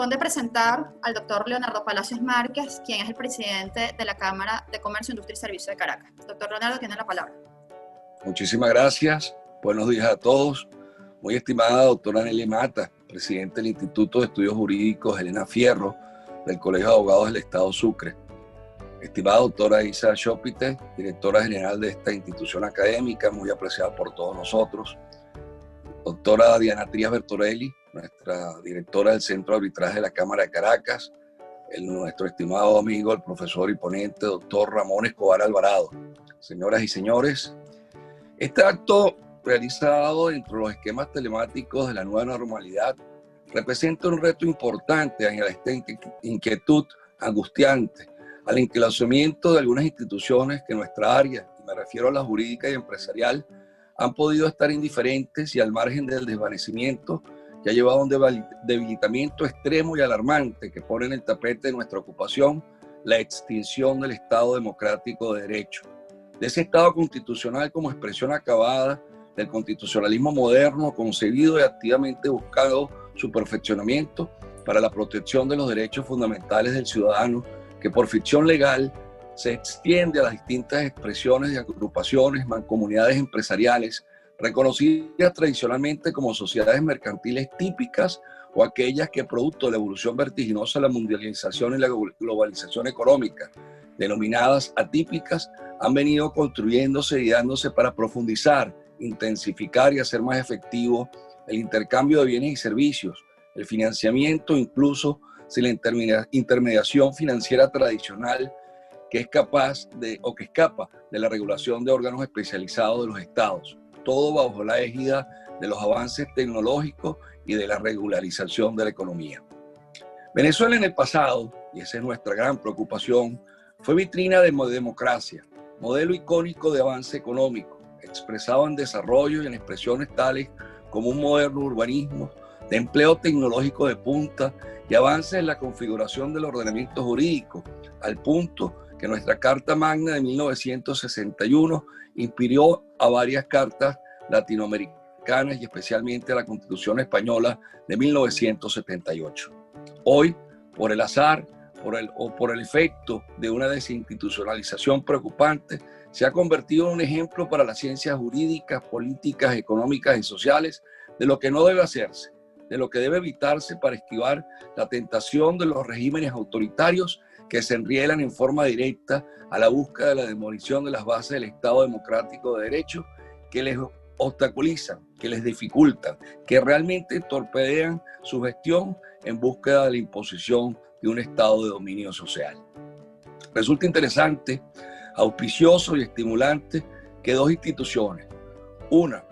corresponde presentar al doctor Leonardo Palacios Márquez, quien es el presidente de la Cámara de Comercio, Industria y Servicio de Caracas. Doctor Leonardo, tiene la palabra. Muchísimas gracias. Buenos días a todos. Muy estimada doctora Nelly Mata, presidente del Instituto de Estudios Jurídicos Elena Fierro, del Colegio de Abogados del Estado Sucre. Estimada doctora Isa Shopite, directora general de esta institución académica, muy apreciada por todos nosotros. Doctora Diana Trías Bertorelli, nuestra directora del Centro de Arbitraje de la Cámara de Caracas. Nuestro estimado amigo, el profesor y ponente, doctor Ramón Escobar Alvarado. Señoras y señores, este acto realizado dentro de los esquemas telemáticos de la nueva normalidad representa un reto importante en esta inquietud angustiante al enclaustramiento de algunas instituciones que en nuestra área, y me refiero a la jurídica y empresarial, han podido estar indiferentes y al margen del desvanecimiento que ha llevado a un debilitamiento extremo y alarmante que pone en el tapete de nuestra ocupación la extinción del Estado democrático de derecho, de ese Estado constitucional como expresión acabada del constitucionalismo moderno, concebido y activamente buscado su perfeccionamiento para la protección de los derechos fundamentales del ciudadano, que por ficción legal se extiende a las distintas expresiones de agrupaciones, mancomunidades empresariales, reconocidas tradicionalmente como sociedades mercantiles típicas o aquellas que, producto de la evolución vertiginosa de la mundialización y la globalización económica, denominadas atípicas, han venido construyéndose y dándose para profundizar, intensificar y hacer más efectivo el intercambio de bienes y servicios, el financiamiento, incluso si la intermediación financiera tradicional que es capaz de, o que escapa de la regulación de órganos especializados de los estados, todo bajo la égida de los avances tecnológicos y de la regularización de la economía. Venezuela en el pasado, y esa es nuestra gran preocupación, fue vitrina de democracia, modelo icónico de avance económico, expresado en desarrollo y en expresiones tales como un moderno urbanismo, de empleo tecnológico de punta y avances en la configuración del ordenamiento jurídico, al punto que nuestra Carta Magna de 1961 inspiró a varias cartas latinoamericanas y especialmente a la Constitución Española de 1978. Hoy, por el azar, por el efecto de una desinstitucionalización preocupante, se ha convertido en un ejemplo para las ciencias jurídicas, políticas, económicas y sociales de lo que no debe hacerse, de lo que debe evitarse para esquivar la tentación de los regímenes autoritarios que se enrielan en forma directa a la búsqueda de la demolición de las bases del Estado democrático de derecho, que les obstaculizan, que les dificultan, que realmente torpedean su gestión en búsqueda de la imposición de un Estado de dominio social. Resulta interesante, auspicioso y estimulante que dos instituciones, una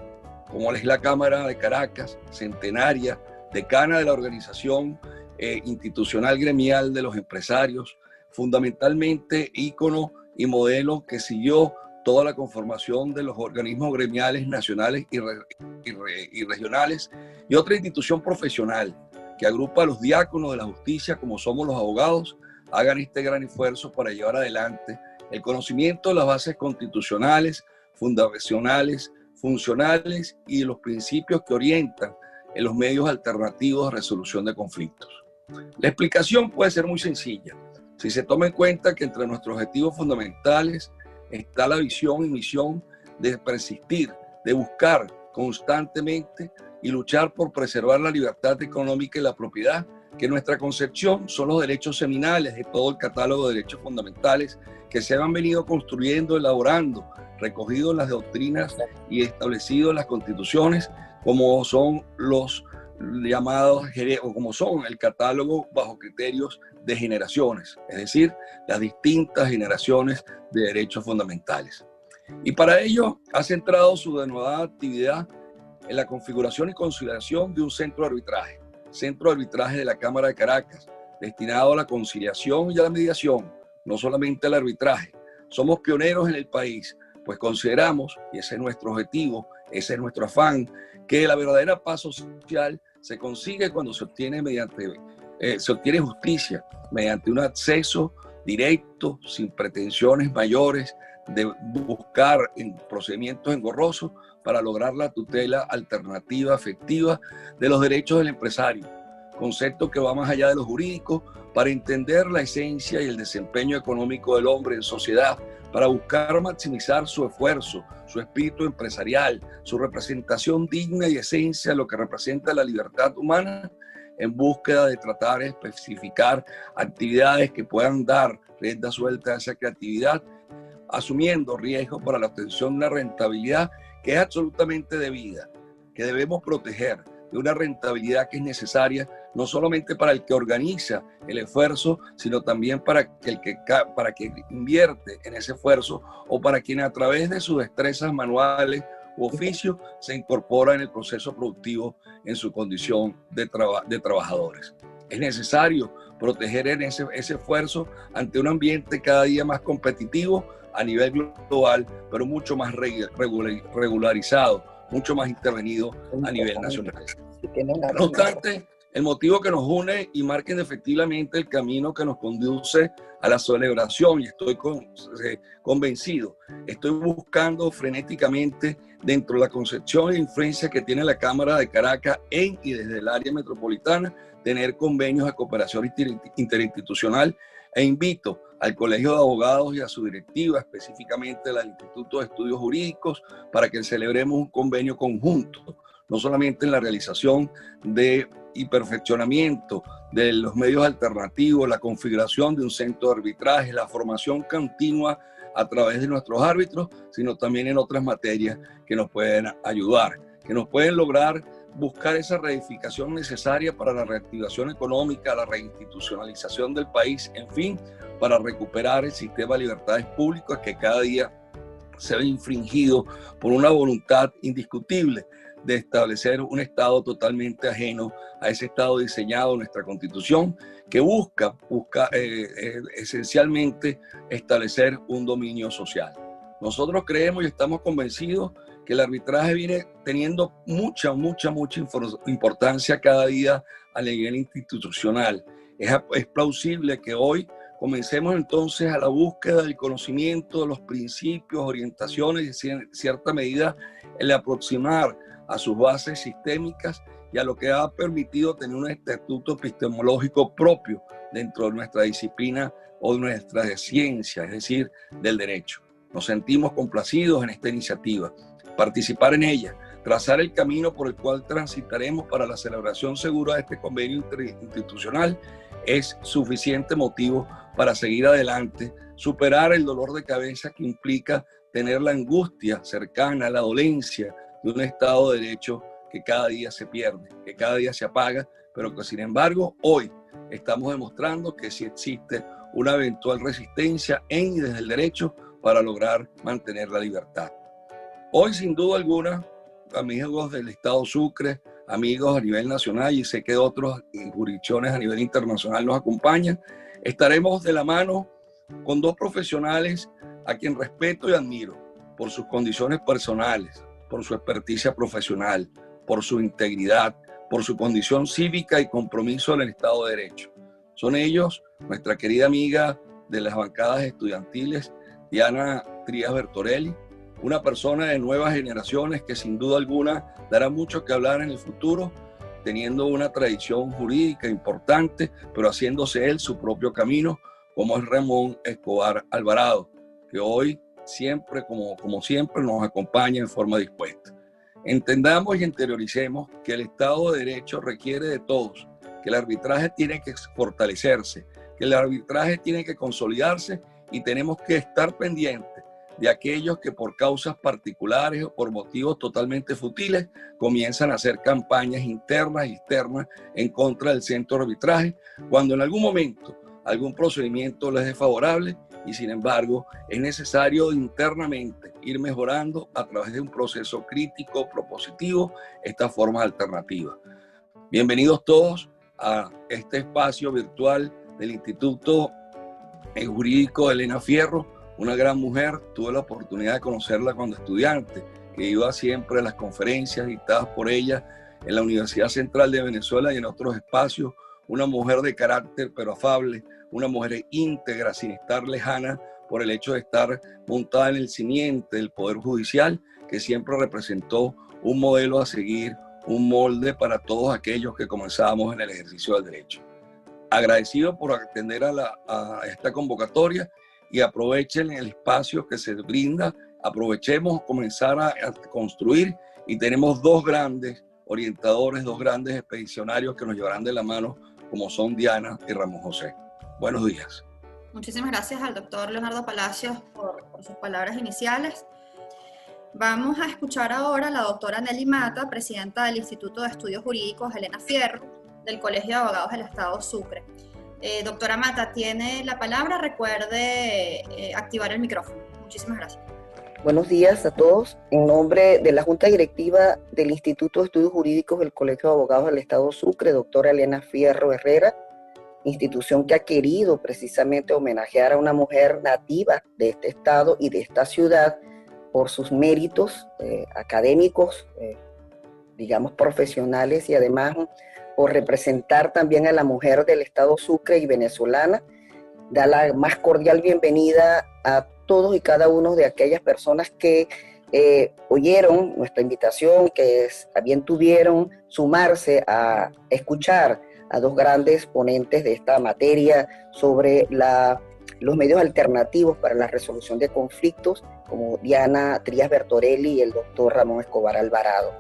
como es la Cámara de Caracas, centenaria, decana de la organización institucional gremial de los empresarios, fundamentalmente ícono y modelo que siguió toda la conformación de los organismos gremiales nacionales y regionales, y otra institución profesional que agrupa a los diáconos de la justicia, como somos los abogados, hagan este gran esfuerzo para llevar adelante el conocimiento de las bases constitucionales, fundacionales, funcionales y de los principios que orientan en los medios alternativos de resolución de conflictos. La explicación puede ser muy sencilla, si se toma en cuenta que entre nuestros objetivos fundamentales está la visión y misión de persistir, de buscar constantemente y luchar por preservar la libertad económica y la propiedad, que en nuestra concepción son los derechos seminales de todo el catálogo de derechos fundamentales que se han venido construyendo, elaborando, recogidos en las doctrinas y establecidos en las constituciones, como son los llamados, o como son el catálogo bajo criterios de generaciones, es decir, las distintas generaciones de derechos fundamentales. Y para ello ha centrado su denodada actividad en la configuración y conciliación de un centro de arbitraje de la Cámara de Caracas, destinado a la conciliación y a la mediación, no solamente al arbitraje. Somos pioneros en el país, pues consideramos, y ese es nuestro objetivo, ese es nuestro afán, que la verdadera paz social se consigue cuando se obtiene justicia, mediante un acceso directo, sin pretensiones mayores, de buscar en procedimientos engorrosos para lograr la tutela alternativa, efectiva de los derechos del empresario, concepto que va más allá de lo jurídico, para entender la esencia y el desempeño económico del hombre en sociedad, para buscar maximizar su esfuerzo, su espíritu empresarial, su representación digna y esencia de lo que representa la libertad humana, en búsqueda de tratar de especificar actividades que puedan dar rienda suelta a esa creatividad, asumiendo riesgos para la obtención de una rentabilidad que es absolutamente debida, que debemos proteger, de una rentabilidad que es necesaria no solamente para el que organiza el esfuerzo, sino también para que invierte en ese esfuerzo o para quien a través de sus destrezas manuales u oficios se incorpora en el proceso productivo en su condición de trabajadores. Es necesario proteger ese esfuerzo ante un ambiente cada día más competitivo a nivel global, pero mucho más regularizado, mucho más intervenido a nivel nacional. No obstante, el motivo que nos une y marca indefectiblemente el camino que nos conduce a la celebración, y estoy convencido, estoy buscando frenéticamente dentro de la concepción e influencia que tiene la Cámara de Caracas en y desde el área metropolitana, tener convenios de cooperación interinstitucional, e invito al Colegio de Abogados y a su directiva, específicamente al Instituto de Estudios Jurídicos, para que celebremos un convenio conjunto, no solamente en la realización y perfeccionamiento de los medios alternativos, la configuración de un centro de arbitraje, la formación continua a través de nuestros árbitros, sino también en otras materias que nos pueden ayudar, que nos pueden lograr buscar esa reedificación necesaria para la reactivación económica, la reinstitucionalización del país, en fin, para recuperar el sistema de libertades públicas que cada día se ve infringido por una voluntad indiscutible de establecer un Estado totalmente ajeno a ese Estado diseñado en nuestra Constitución, que busca esencialmente establecer un dominio social. Nosotros creemos y estamos convencidos que el arbitraje viene teniendo mucha importancia cada día a nivel institucional. Es plausible que hoy comencemos entonces a la búsqueda del conocimiento de los principios, orientaciones y en cierta medida el aproximar a sus bases sistémicas y a lo que ha permitido tener un estatuto epistemológico propio dentro de nuestra disciplina o de nuestra ciencia, es decir, del derecho. Nos sentimos complacidos en esta iniciativa. Participar en ella, trazar el camino por el cual transitaremos para la celebración segura de este convenio interinstitucional es suficiente motivo para seguir adelante, superar el dolor de cabeza que implica tener la angustia cercana, la dolencia de un Estado de Derecho que cada día se pierde, que cada día se apaga, pero que sin embargo hoy estamos demostrando que sí existe una eventual resistencia en y desde el derecho para lograr mantener la libertad. Hoy, sin duda alguna, amigos del Estado Sucre, amigos a nivel nacional y sé que otros jurisdicciones a nivel internacional nos acompañan, estaremos de la mano con dos profesionales a quien respeto y admiro por sus condiciones personales, por su experticia profesional, por su integridad, por su condición cívica y compromiso en el Estado de Derecho. Son ellos, nuestra querida amiga de las bancadas estudiantiles, Diana Trías Bertorelli, una persona de nuevas generaciones que sin duda alguna dará mucho que hablar en el futuro, teniendo una tradición jurídica importante, pero haciéndose él su propio camino, como es Ramón Escobar Alvarado, que hoy siempre, como siempre, nos acompaña en forma dispuesta. Entendamos y interioricemos que el Estado de Derecho requiere de todos, que el arbitraje tiene que fortalecerse, que el arbitraje tiene que consolidarse y tenemos que estar pendientes de aquellos que por causas particulares o por motivos totalmente futiles comienzan a hacer campañas internas y externas en contra del centro de arbitraje, cuando en algún momento algún procedimiento les es favorable y sin embargo es necesario internamente ir mejorando a través de un proceso crítico, propositivo, estas formas alternativas. Bienvenidos todos a este espacio virtual del Instituto Jurídico Elena Fierro, una gran mujer. Tuve la oportunidad de conocerla cuando estudiante, que iba siempre a las conferencias dictadas por ella en la Universidad Central de Venezuela y en otros espacios. Una mujer de carácter pero afable, una mujer íntegra sin estar lejana por el hecho de estar montada en el simiente del Poder Judicial, que siempre representó un modelo a seguir, un molde para todos aquellos que comenzamos en el ejercicio del derecho. Agradecido por atender a esta convocatoria y aprovechen el espacio que se brinda, aprovechemos comenzar a construir, y tenemos dos grandes orientadores, dos grandes expedicionarios que nos llevarán de la mano, como son Diana y Ramón José. Buenos días. Muchísimas gracias al doctor Leonardo Palacios por sus palabras iniciales. Vamos a escuchar ahora a la doctora Nelly Mata, presidenta del Instituto de Estudios Jurídicos Elena Fierro, del Colegio de Abogados del Estado Sucre. Doctora Mata, tiene la palabra. Recuerde activar el micrófono. Muchísimas gracias. Buenos días a todos. En nombre de la Junta Directiva del Instituto de Estudios Jurídicos del Colegio de Abogados del Estado Sucre, doctora Elena Fierro Herrera, institución que ha querido precisamente homenajear a una mujer nativa de este estado y de esta ciudad por sus méritos académicos, digamos profesionales, y además por representar también a la mujer del estado Sucre y venezolana. Da la más cordial bienvenida a todos y cada uno de aquellas personas que oyeron nuestra invitación, que a bien tuvieron sumarse a escuchar a dos grandes ponentes de esta materia sobre los medios alternativos para la resolución de conflictos, como Diana Trías Bertorelli y el doctor Ramón Escobar Alvarado.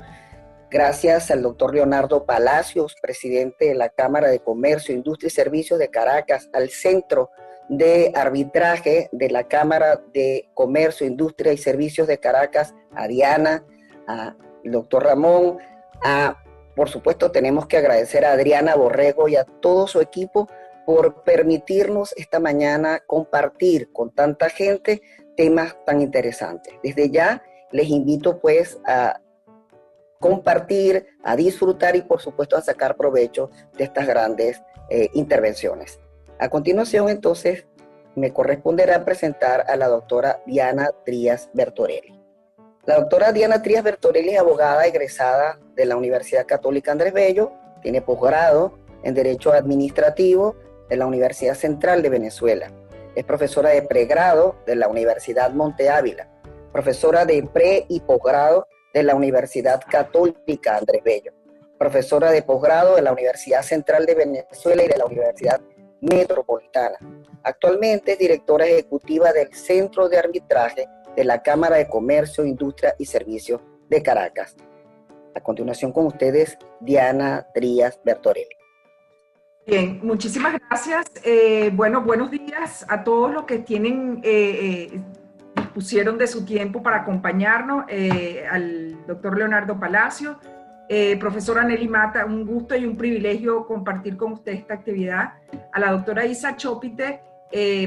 Gracias al doctor Leonardo Palacios, presidente de la Cámara de Comercio, Industria y Servicios de Caracas, al Centro de Arbitraje de la Cámara de Comercio, Industria y Servicios de Caracas, a Diana, al doctor Ramón, por supuesto tenemos que agradecer a Adriana Borrego y a todo su equipo por permitirnos esta mañana compartir con tanta gente temas tan interesantes. Desde ya les invito pues a compartir, a disfrutar y por supuesto a sacar provecho de estas grandes intervenciones. A continuación entonces me corresponderá presentar a la doctora Diana Trías Bertorelli. La doctora Diana Trías Bertorelli es abogada egresada de la Universidad Católica Andrés Bello, tiene posgrado en Derecho Administrativo de la Universidad Central de Venezuela. Es profesora de pregrado de la Universidad Monte Ávila, profesora de pre y posgrado de la Universidad Católica Andrés Bello, profesora de posgrado de la Universidad Central de Venezuela y de la Universidad Metropolitana. Actualmente es directora ejecutiva del Centro de Arbitraje de la Cámara de Comercio, Industria y Servicios de Caracas. A continuación con ustedes, Diana Trías Bertorelli. Bien, muchísimas gracias. Buenos días a todos los que pusieron de su tiempo para acompañarnos, al doctor Leonardo Palacios, profesora Nelly Mata, un gusto y un privilegio compartir con usted esta actividad, a la doctora Isa Chopite,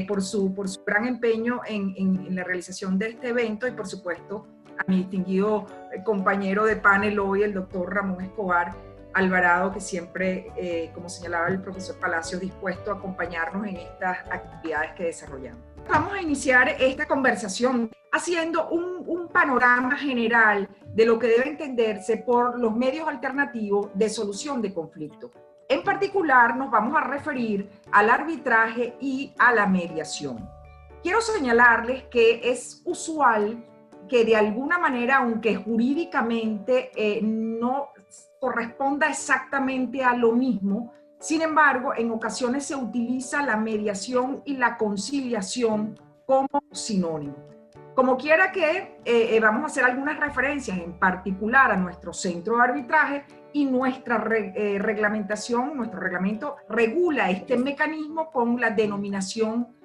por su gran empeño en la realización de este evento, y por supuesto a mi distinguido compañero de panel hoy, el doctor Ramón Escobar Alvarado, que siempre, como señalaba el profesor Palacios, dispuesto a acompañarnos en estas actividades que desarrollamos. Vamos a iniciar esta conversación haciendo un panorama general de lo que debe entenderse por los medios alternativos de solución de conflictos. En particular, nos vamos a referir al arbitraje y a la mediación. Quiero señalarles que es usual que de alguna manera, aunque jurídicamente no corresponda exactamente a lo mismo, sin embargo, en ocasiones se utiliza la mediación y la conciliación como sinónimo. Como quiera que vamos a hacer algunas referencias en particular a nuestro centro de arbitraje, y nuestra reglamentación, nuestro reglamento regula este mecanismo con la denominación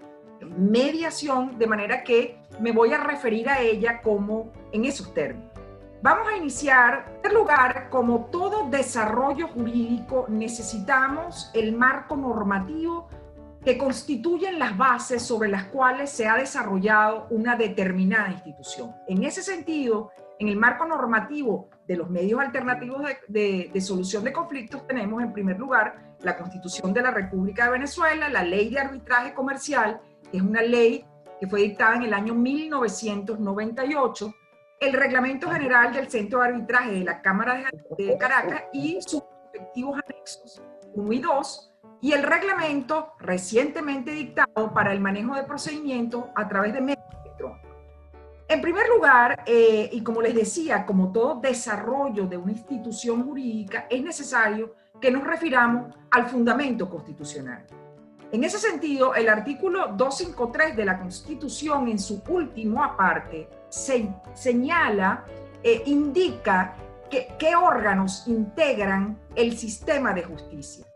mediación, de manera que me voy a referir a ella como en esos términos. Vamos a iniciar. En primer lugar, como todo desarrollo jurídico, necesitamos el marco normativo que constituyen las bases sobre las cuales se ha desarrollado una determinada institución. En ese sentido, en el marco normativo de los medios alternativos de solución de conflictos, tenemos en primer lugar la Constitución de la República de Venezuela, la Ley de Arbitraje Comercial, que es una ley que fue dictada en el año 1998, el Reglamento General del Centro de Arbitraje de la Cámara de Caracas y sus respectivos anexos 1 y 2, y el reglamento recientemente dictado para el manejo de procedimientos a través de medios electrónicos. En primer lugar, y como les decía, como todo desarrollo de una institución jurídica, es necesario que nos refiramos al fundamento constitucional. En ese sentido, el artículo 253 de la Constitución, en su último aparte, señala, indica qué órganos integran el sistema de justicia.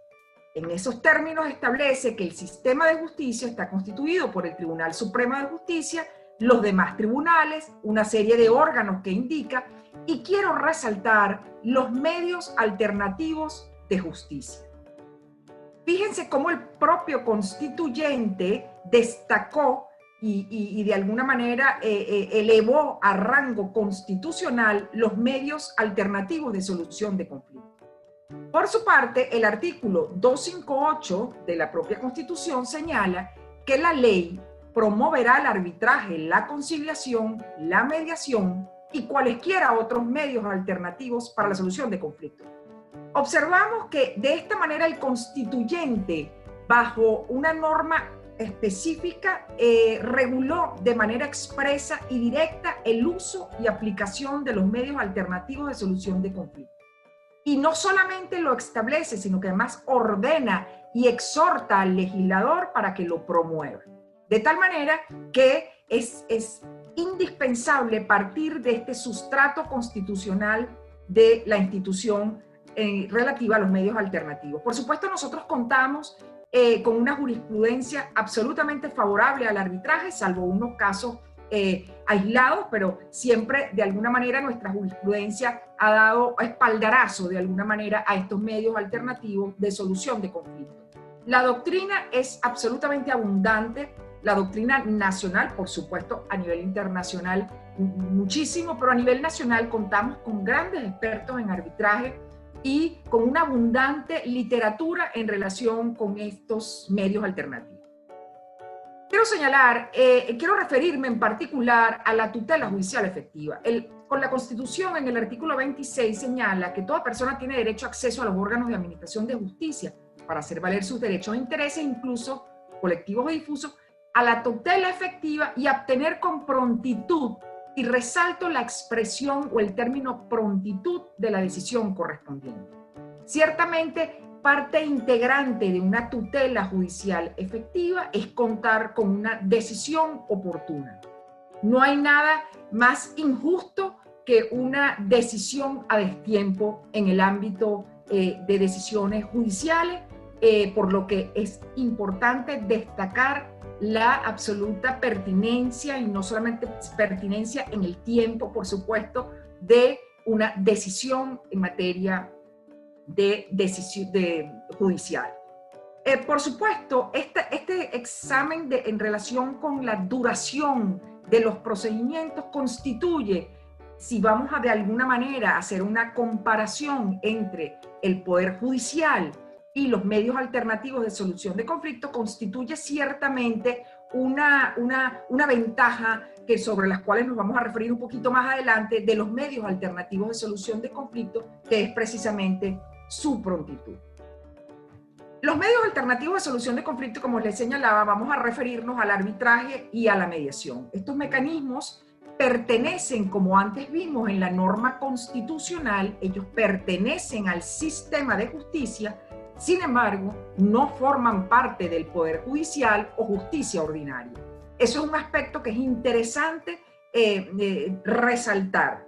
En esos términos establece que el sistema de justicia está constituido por el Tribunal Supremo de Justicia, los demás tribunales, una serie de órganos que indica, y quiero resaltar los medios alternativos de justicia. Fíjense cómo el propio constituyente destacó y de alguna manera elevó a rango constitucional los medios alternativos de solución de conflictos. Por su parte, el artículo 258 de la propia Constitución señala que la ley promoverá el arbitraje, la conciliación, la mediación y cualesquiera otros medios alternativos para la solución de conflictos. Observamos que de esta manera el constituyente, bajo una norma específica, reguló de manera expresa y directa el uso y aplicación de los medios alternativos de solución de conflictos. Y no solamente lo establece, sino que además ordena y exhorta al legislador para que lo promueva. De tal manera que es indispensable partir de este sustrato constitucional de la institución relativa a los medios alternativos. Por supuesto, nosotros contamos con una jurisprudencia absolutamente favorable al arbitraje, salvo unos casos aislados, pero siempre de alguna manera nuestra jurisprudencia ha dado espaldarazo de alguna manera a estos medios alternativos de solución de conflictos. La doctrina es absolutamente abundante, la doctrina nacional, por supuesto, a nivel internacional muchísimo, pero a nivel nacional contamos con grandes expertos en arbitraje y con una abundante literatura en relación con estos medios alternativos. Quiero señalar, quiero referirme en particular a la tutela judicial efectiva. Con la Constitución, en el artículo 26, señala que toda persona tiene derecho a acceso a los órganos de administración de justicia para hacer valer sus derechos e intereses, incluso colectivos o difusos, a la tutela efectiva y a obtener con prontitud, y resalto la expresión o el término prontitud de la decisión correspondiente. Ciertamente, parte integrante de una tutela judicial efectiva es contar con una decisión oportuna. No hay nada más injusto que una decisión a destiempo en el ámbito de decisiones judiciales, por lo que es importante destacar la absoluta pertinencia, y no solamente pertinencia en el tiempo, por supuesto, de una decisión en materia de judicial. Por supuesto, este examen en relación con la duración de los procedimientos constituye, si vamos a de alguna manera hacer una comparación entre el Poder Judicial y los medios alternativos de solución de conflictos, constituye ciertamente una ventaja sobre las cuales nos vamos a referir un poquito más adelante, de los medios alternativos de solución de conflictos, que es precisamente su prontitud. Los medios alternativos de solución de conflictos, como les señalaba, vamos a referirnos al arbitraje y a la mediación. Estos mecanismos pertenecen, como antes vimos en la norma constitucional, ellos pertenecen al sistema de justicia. Sin embargo, no forman parte del Poder Judicial o justicia ordinaria. Eso es un aspecto que es interesante resaltar.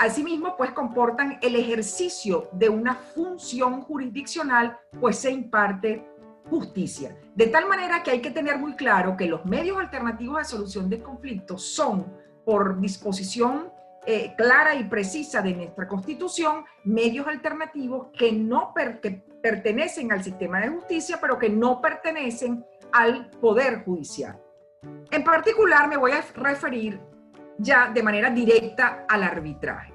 Asimismo, pues comportan el ejercicio de una función jurisdiccional, pues se imparte justicia. De tal manera que hay que tener muy claro que los medios alternativos de solución de conflictos son, por disposición clara y precisa de nuestra Constitución, medios alternativos que pertenecen al sistema de justicia, pero que no pertenecen al Poder Judicial. En particular, me voy a referir ya de manera directa al arbitraje.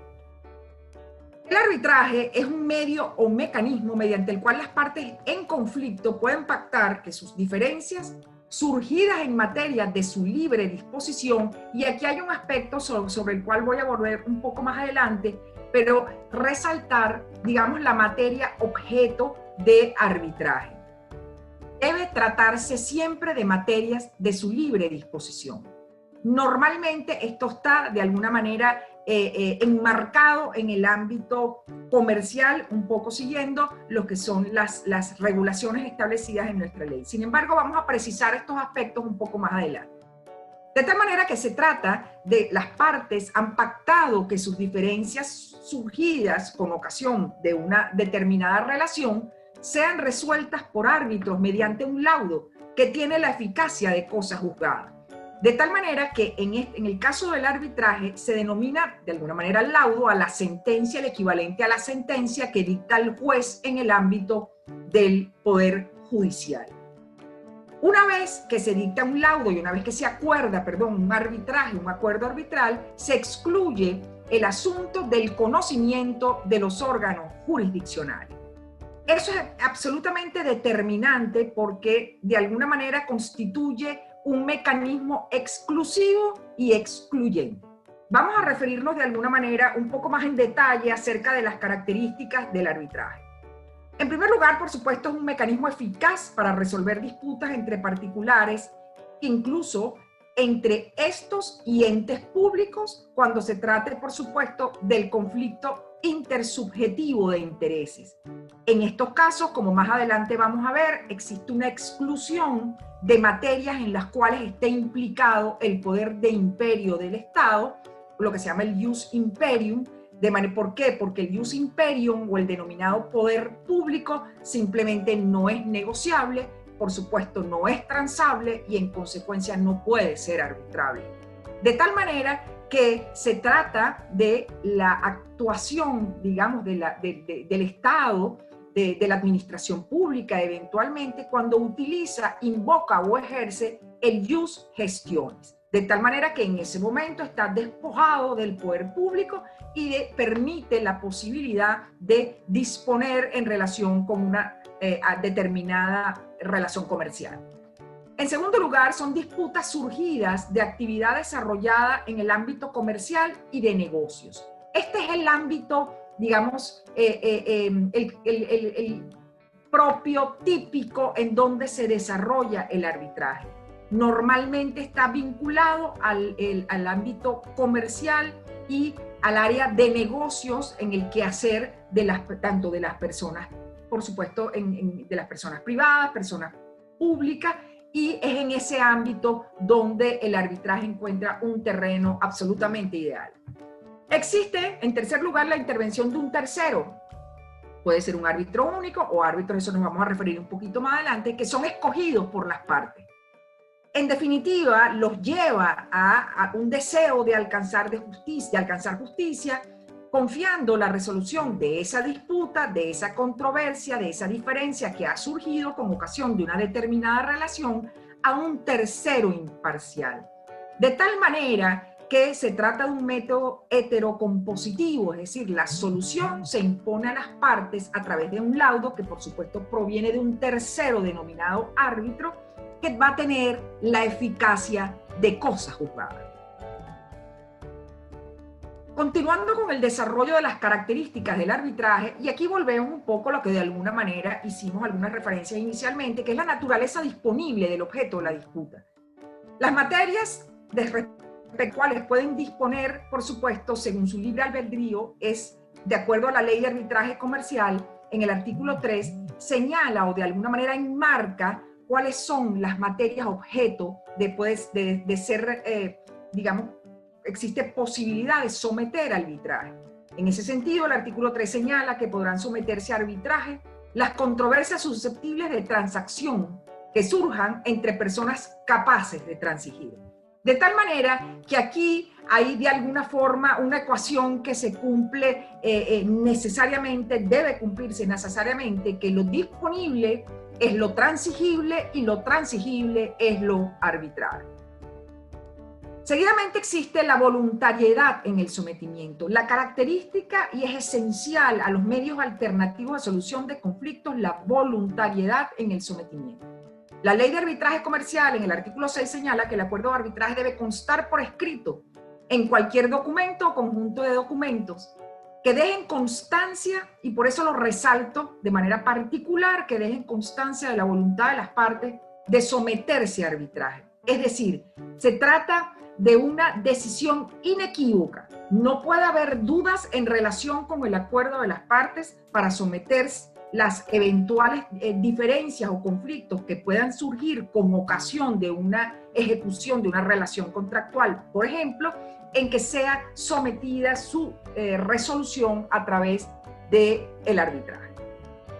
El arbitraje es un medio o mecanismo mediante el cual las partes en conflicto pueden pactar que sus diferencias surgidas en materia de su libre disposición, y aquí hay un aspecto sobre el cual voy a volver un poco más adelante, pero resaltar, digamos, la materia objeto de arbitraje. Debe tratarse siempre de materias de su libre disposición. Normalmente esto está de alguna manera enmarcado en el ámbito comercial, un poco siguiendo lo que son las regulaciones establecidas en nuestra ley. Sin embargo, vamos a precisar estos aspectos un poco más adelante. De tal manera que se trata de las partes han pactado que sus diferencias surgidas con ocasión de una determinada relación sean resueltas por árbitros mediante un laudo que tiene la eficacia de cosa juzgada. De tal manera que en el caso del arbitraje se denomina de alguna manera el laudo a la sentencia, el equivalente a la sentencia que dicta el juez en el ámbito del poder judicial. Una vez que se dicta un laudo y una vez que se acuerda, un arbitraje, un acuerdo arbitral, se excluye el asunto del conocimiento de los órganos jurisdiccionales. Eso es absolutamente determinante porque de alguna manera constituye un mecanismo exclusivo y excluyente. Vamos a referirnos de alguna manera un poco más en detalle acerca de las características del arbitraje. En primer lugar, por supuesto, es un mecanismo eficaz para resolver disputas entre particulares, incluso entre estos y entes públicos, cuando se trate, por supuesto, del conflicto intersubjetivo de intereses. En estos casos, como más adelante vamos a ver, existe una exclusión de materias en las cuales esté implicado el poder de imperio del Estado, lo que se llama el ius imperium. ¿Por qué? Porque el ius imperium o el denominado poder público simplemente no es negociable, por supuesto no es transable y en consecuencia no puede ser arbitrable. De tal manera que se trata de la actuación, digamos, del Estado, de la administración pública eventualmente, cuando utiliza, invoca o ejerce el ius gestionis. De tal manera que en ese momento está despojado del poder público y permite la posibilidad de disponer en relación con una determinada relación comercial. En segundo lugar, son disputas surgidas de actividad desarrollada en el ámbito comercial y de negocios. Este es el ámbito, digamos, el propio, típico, en donde se desarrolla el arbitraje. Normalmente está vinculado al ámbito comercial y al área de negocios en el quehacer tanto de las personas, por supuesto, de las personas privadas, personas públicas, y es en ese ámbito donde el arbitraje encuentra un terreno absolutamente ideal. Existe, en tercer lugar, la intervención de un tercero. Puede ser un árbitro único o árbitro, eso nos vamos a referir un poquito más adelante, que son escogidos por las partes. En definitiva, los lleva a un deseo de alcanzar justicia, confiando la resolución de esa disputa, de esa controversia, de esa diferencia que ha surgido con ocasión de una determinada relación a un tercero imparcial. De tal manera que se trata de un método heterocompositivo, es decir, la solución se impone a las partes a través de un laudo que por supuesto proviene de un tercero denominado árbitro, que va a tener la eficacia de cosa juzgada. Continuando con el desarrollo de las características del arbitraje, y aquí volvemos un poco a lo que de alguna manera hicimos algunas referencias inicialmente, que es la naturaleza disponible del objeto de la disputa. Las materias respecto a las cuales pueden disponer, por supuesto, según su libre albedrío, es de acuerdo a la ley de arbitraje comercial, en el artículo 3, señala o de alguna manera enmarca cuáles son las materias objeto de ser, digamos, existe posibilidad de someter a arbitraje. En ese sentido, el artículo 3 señala que podrán someterse a arbitraje las controversias susceptibles de transacción que surjan entre personas capaces de transigir. De tal manera que aquí hay de alguna forma una ecuación que se cumple necesariamente, debe cumplirse necesariamente, que lo disponible es lo transigible y lo transigible es lo arbitrario. Seguidamente existe la voluntariedad en el sometimiento, la característica y es esencial a los medios alternativos de solución de conflictos, la voluntariedad en el sometimiento. La ley de arbitraje comercial en el artículo 6 señala que el acuerdo de arbitraje debe constar por escrito en cualquier documento o conjunto de documentos que dejen constancia, y por eso lo resalto de manera particular, que dejen constancia de la voluntad de las partes de someterse a arbitraje. Es decir, se trata de una decisión inequívoca. No puede haber dudas en relación con el acuerdo de las partes para someter las eventuales diferencias o conflictos que puedan surgir con ocasión de una ejecución de una relación contractual, por ejemplo, en que sea sometida su resolución a través del arbitraje.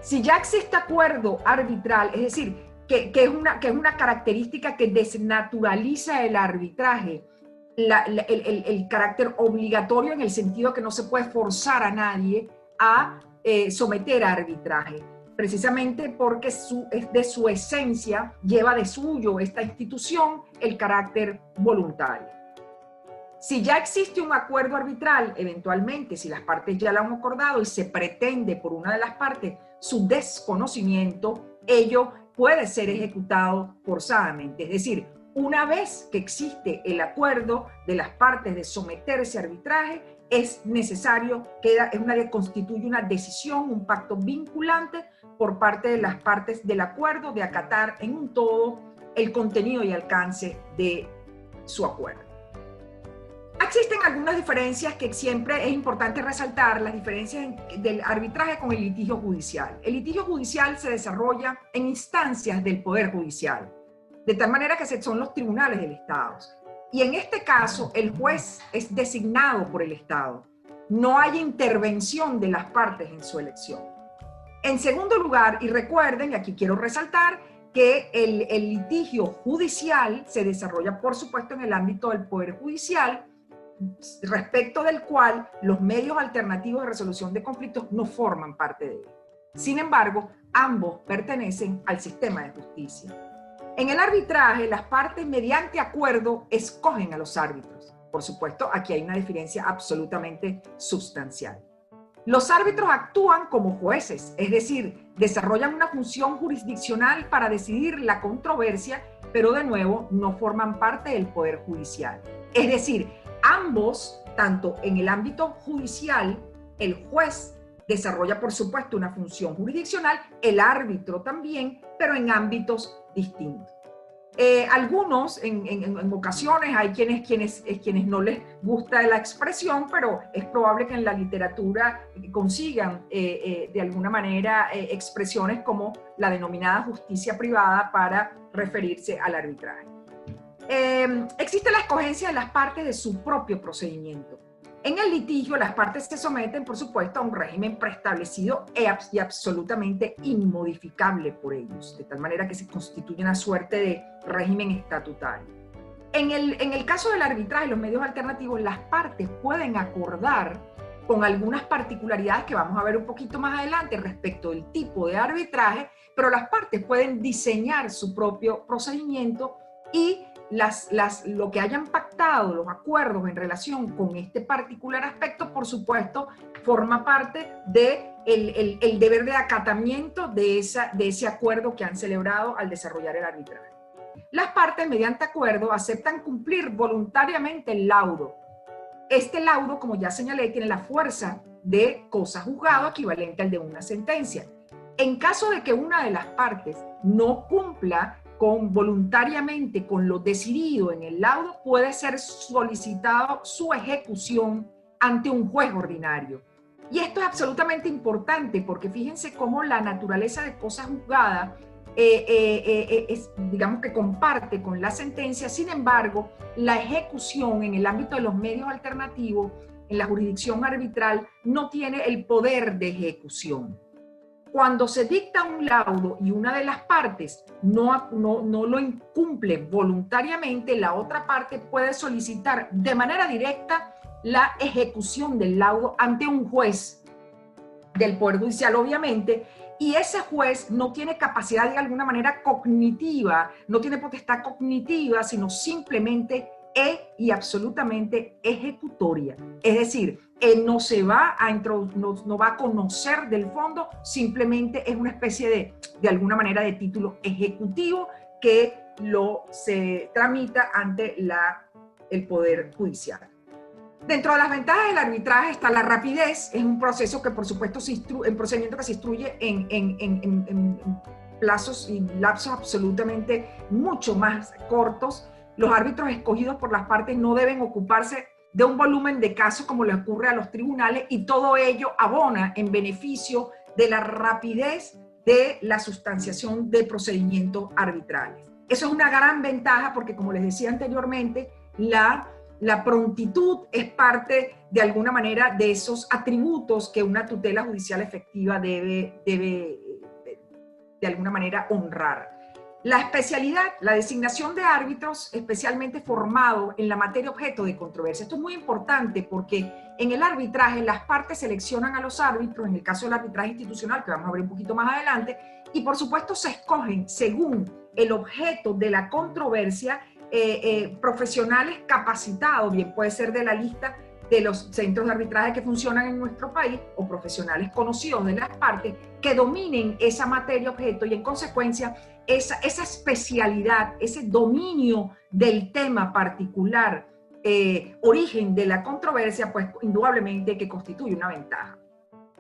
Si ya existe acuerdo arbitral, es decir, que es una característica que desnaturaliza el arbitraje, el carácter obligatorio en el sentido que no se puede forzar a nadie a someter a arbitraje, precisamente porque de su esencia lleva de suyo esta institución el carácter voluntario. Si ya existe un acuerdo arbitral, eventualmente, si las partes ya lo han acordado y se pretende por una de las partes su desconocimiento, ello puede ser ejecutado forzadamente. Es decir, una vez que existe el acuerdo de las partes de someterse a arbitraje, es necesario, constituye una decisión, un pacto vinculante por parte de las partes del acuerdo de acatar en un todo el contenido y alcance de su acuerdo. Existen algunas diferencias que siempre es importante resaltar, las diferencias del arbitraje con el litigio judicial. El litigio judicial se desarrolla en instancias del Poder Judicial, de tal manera que son los tribunales del Estado. Y en este caso, el juez es designado por el Estado. No hay intervención de las partes en su elección. En segundo lugar, y recuerden, y aquí quiero resaltar, que el litigio judicial se desarrolla, por supuesto, en el ámbito del Poder Judicial, respecto del cual los medios alternativos de resolución de conflictos no forman parte de él. Sin embargo, ambos pertenecen al sistema de justicia. En el arbitraje, las partes mediante acuerdo escogen a los árbitros. Por supuesto, aquí hay una diferencia absolutamente sustancial. Los árbitros actúan como jueces, es decir, desarrollan una función jurisdiccional para decidir la controversia, pero de nuevo no forman parte del Poder Judicial. Es decir, ambos, tanto en el ámbito judicial, el juez desarrolla, por supuesto, una función jurisdiccional, el árbitro también, pero en ámbitos distintos. Algunos, en ocasiones, hay quienes no les gusta la expresión, pero es probable que en la literatura consigan de alguna manera expresiones como la denominada justicia privada para referirse al arbitraje. Existe la escogencia de las partes de su propio procedimiento. En el litigio, las partes se someten, por supuesto, a un régimen preestablecido y absolutamente inmodificable por ellos, de tal manera que se constituye una suerte de régimen estatutario. En el caso del arbitraje, los medios alternativos, las partes pueden acordar con algunas particularidades que vamos a ver un poquito más adelante respecto del tipo de arbitraje, pero las partes pueden diseñar su propio procedimiento y lo que hayan pactado, los acuerdos en relación con este particular aspecto, por supuesto, forma parte del deber de acatamiento de ese acuerdo que han celebrado al desarrollar el arbitraje. Las partes, mediante acuerdo, aceptan cumplir voluntariamente el laudo. Este laudo, como ya señalé, tiene la fuerza de cosa juzgado equivalente al de una sentencia. En caso de que una de las partes no cumpla voluntariamente con lo decidido en el laudo, puede ser solicitado su ejecución ante un juez ordinario. Y esto es absolutamente importante porque fíjense cómo la naturaleza de cosa juzgada digamos que comparte con la sentencia. Sin embargo, la ejecución en el ámbito de los medios alternativos, en la jurisdicción arbitral, no tiene el poder de ejecución. Cuando se dicta un laudo y una de las partes no lo incumple voluntariamente, la otra parte puede solicitar de manera directa la ejecución del laudo ante un juez del Poder Judicial, obviamente, y ese juez no tiene capacidad de alguna manera cognitiva, no tiene potestad cognitiva, sino simplemente y absolutamente ejecutoria. Es decir, él no va a conocer del fondo, simplemente es una especie de alguna manera de título ejecutivo que se tramita ante el Poder Judicial. Dentro de las ventajas del arbitraje está la rapidez. Es un proceso que, por supuesto, un procedimiento que se instruye en plazos y lapsos absolutamente mucho más cortos. los árbitros escogidos por las partes no deben ocuparse de un volumen de casos como le ocurre a los tribunales, y todo ello abona en beneficio de la rapidez de la sustanciación de procedimientos arbitrales. Eso es una gran ventaja porque, como les decía anteriormente, la prontitud es parte, de alguna manera, de esos atributos que una tutela judicial efectiva debe de alguna manera honrar. La especialidad, la designación de árbitros especialmente formados en la materia objeto de controversia. Esto es muy importante porque en el arbitraje las partes seleccionan a los árbitros, en el caso del arbitraje institucional, que vamos a ver un poquito más adelante, y por supuesto se escogen según el objeto de la controversia profesionales capacitados, bien puede ser de la lista de los centros de arbitraje que funcionan en nuestro país o profesionales conocidos de las partes que dominen esa materia objeto y en consecuencia esa especialidad, ese dominio del tema particular, origen de la controversia, pues indudablemente que constituye una ventaja.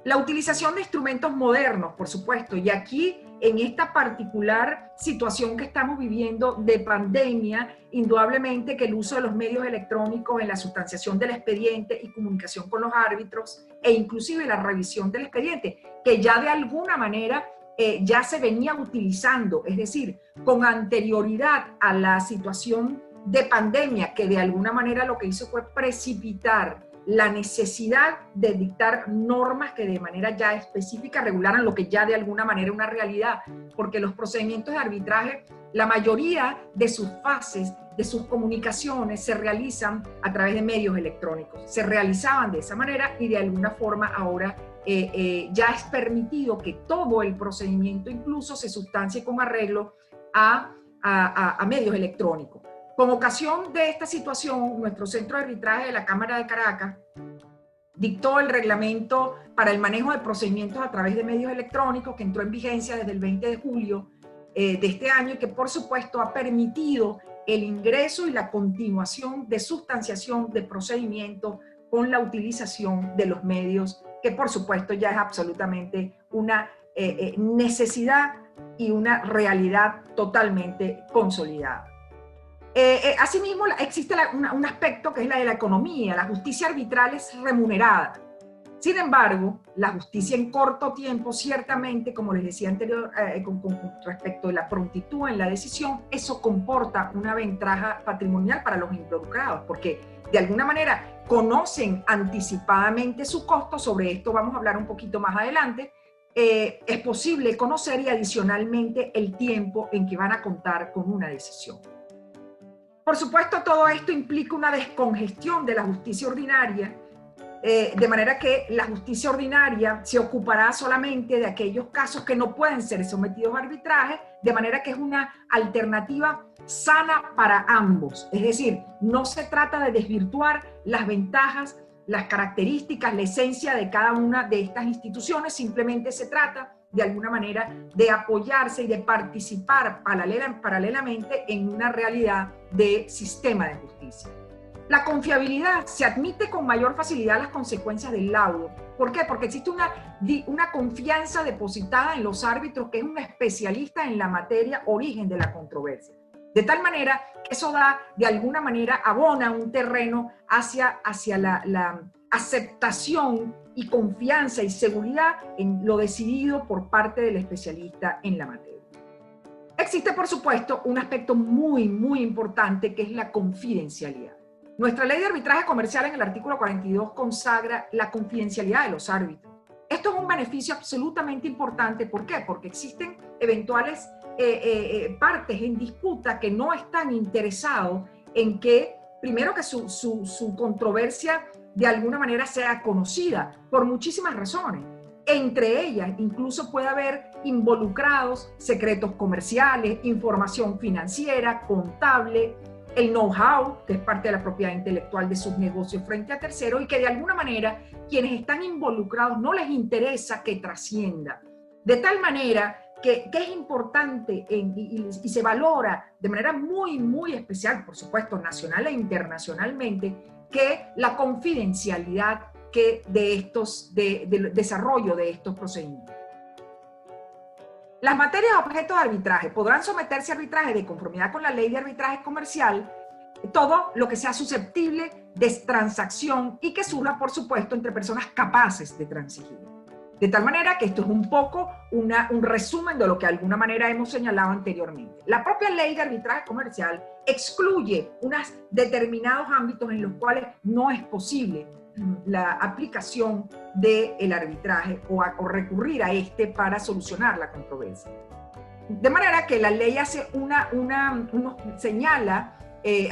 La utilización de instrumentos modernos, por supuesto, y aquí en esta particular situación que estamos viviendo de pandemia, indudablemente que el uso de los medios electrónicos en la sustanciación del expediente y comunicación con los árbitros e inclusive la revisión del expediente, que ya de alguna manera ya se venía utilizando, es decir, con anterioridad a la situación de pandemia, que de alguna manera lo que hizo fue precipitar la necesidad de dictar normas que de manera ya específica regularan lo que ya de alguna manera es una realidad, porque los procedimientos de arbitraje, la mayoría de sus fases, de sus comunicaciones se realizan a través de medios electrónicos. Se realizaban de esa manera y de alguna forma ahora ya es permitido que todo el procedimiento incluso se sustancie con arreglo a medios electrónicos. Con ocasión de esta situación, nuestro centro de arbitraje de la Cámara de Caracas dictó el reglamento para el manejo de procedimientos a través de medios electrónicos que entró en vigencia desde el 20 de julio de este año y que por supuesto ha permitido el ingreso y la continuación de sustanciación de procedimientos con la utilización de los medios, que por supuesto ya es absolutamente una necesidad y una realidad totalmente consolidada. Asimismo, existe un aspecto que es la de la economía. La justicia arbitral es remunerada. Sin embargo, la justicia en corto tiempo, ciertamente, como les decía anterior, con respecto a la prontitud en la decisión, eso comporta una ventaja patrimonial para los involucrados, porque de alguna manera conocen anticipadamente su costo. Sobre esto vamos a hablar un poquito más adelante. Es posible conocer y adicionalmente el tiempo en que van a contar con una decisión. Por supuesto, todo esto implica una descongestión de la justicia ordinaria, de manera que la justicia ordinaria se ocupará solamente de aquellos casos que no pueden ser sometidos a arbitraje, de manera que es una alternativa sana para ambos. Es decir, no se trata de desvirtuar las ventajas, las características, la esencia de cada una de estas instituciones, simplemente se trata de alguna manera de apoyarse y de participar paralelamente en una realidad de sistema de justicia. La confiabilidad, se admite con mayor facilidad las consecuencias del laudo. ¿Por qué? Porque existe una confianza depositada en los árbitros, que es un especialista en la materia origen de la controversia. De tal manera que eso da, de alguna manera, abona un terreno hacia la aceptación y confianza y seguridad en lo decidido por parte del especialista en la materia. Existe, por supuesto, un aspecto muy, muy importante que es la confidencialidad. Nuestra ley de arbitraje comercial en el artículo 42 consagra la confidencialidad de los árbitros. Esto es un beneficio absolutamente importante. ¿Por qué? Porque existen eventuales partes en disputa que no están interesados en que, primero, que su controversia de alguna manera sea conocida por muchísimas razones. Entre ellas, incluso puede haber involucrados secretos comerciales, información financiera, contable, el know-how, que es parte de la propiedad intelectual de sus negocios frente a terceros, y que de alguna manera quienes están involucrados no les interesa que trascienda. De tal manera que es importante y se valora de manera muy, muy especial, por supuesto, nacional e internacionalmente, que la confidencialidad del desarrollo de estos procedimientos. Las materias objeto de arbitraje podrán someterse a arbitraje de conformidad con la ley de arbitraje comercial todo lo que sea susceptible de transacción y que surja, por supuesto, entre personas capaces de transigir. De tal manera que esto es un poco un resumen de lo que de alguna manera hemos señalado anteriormente. La propia ley de arbitraje comercial excluye unos determinados ámbitos en los cuales no es posible la aplicación del arbitraje o recurrir a este para solucionar la controversia. De manera que la ley hace señala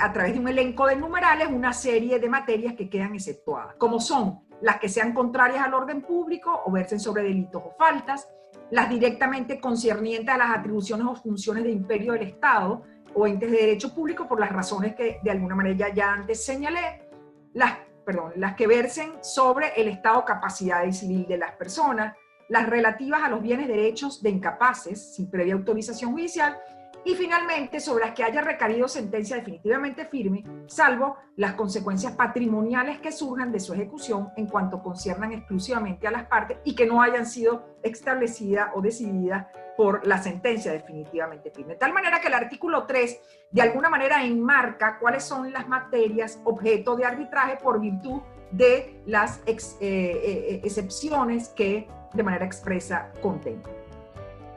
a través de un elenco de numerales una serie de materias que quedan exceptuadas, como son las que sean contrarias al orden público o versen sobre delitos o faltas, las directamente concernientes a las atribuciones o funciones de imperio del Estado o entes de derecho público por las razones que de alguna manera ya antes señalé, las que versen sobre el estado de capacidad civil de las personas, las relativas a los bienes derechos de incapaces sin previa autorización judicial y finalmente sobre las que haya recaído sentencia definitivamente firme, salvo las consecuencias patrimoniales que surjan de su ejecución en cuanto conciernan exclusivamente a las partes y que no hayan sido establecidas o decididas por la sentencia definitivamente firme. De tal manera que el artículo 3 de alguna manera enmarca cuáles son las materias objeto de arbitraje por virtud de las excepciones que de manera expresa contempla.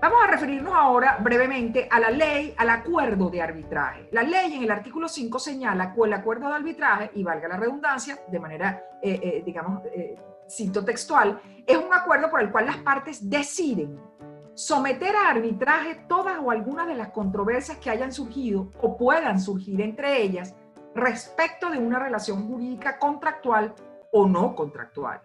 Vamos a referirnos ahora brevemente a la ley, al acuerdo de arbitraje. La ley en el artículo 5 señala que el acuerdo de arbitraje, y valga la redundancia, de manera, cito textual, es un acuerdo por el cual las partes deciden someter a arbitraje todas o algunas de las controversias que hayan surgido o puedan surgir entre ellas respecto de una relación jurídica contractual o no contractual.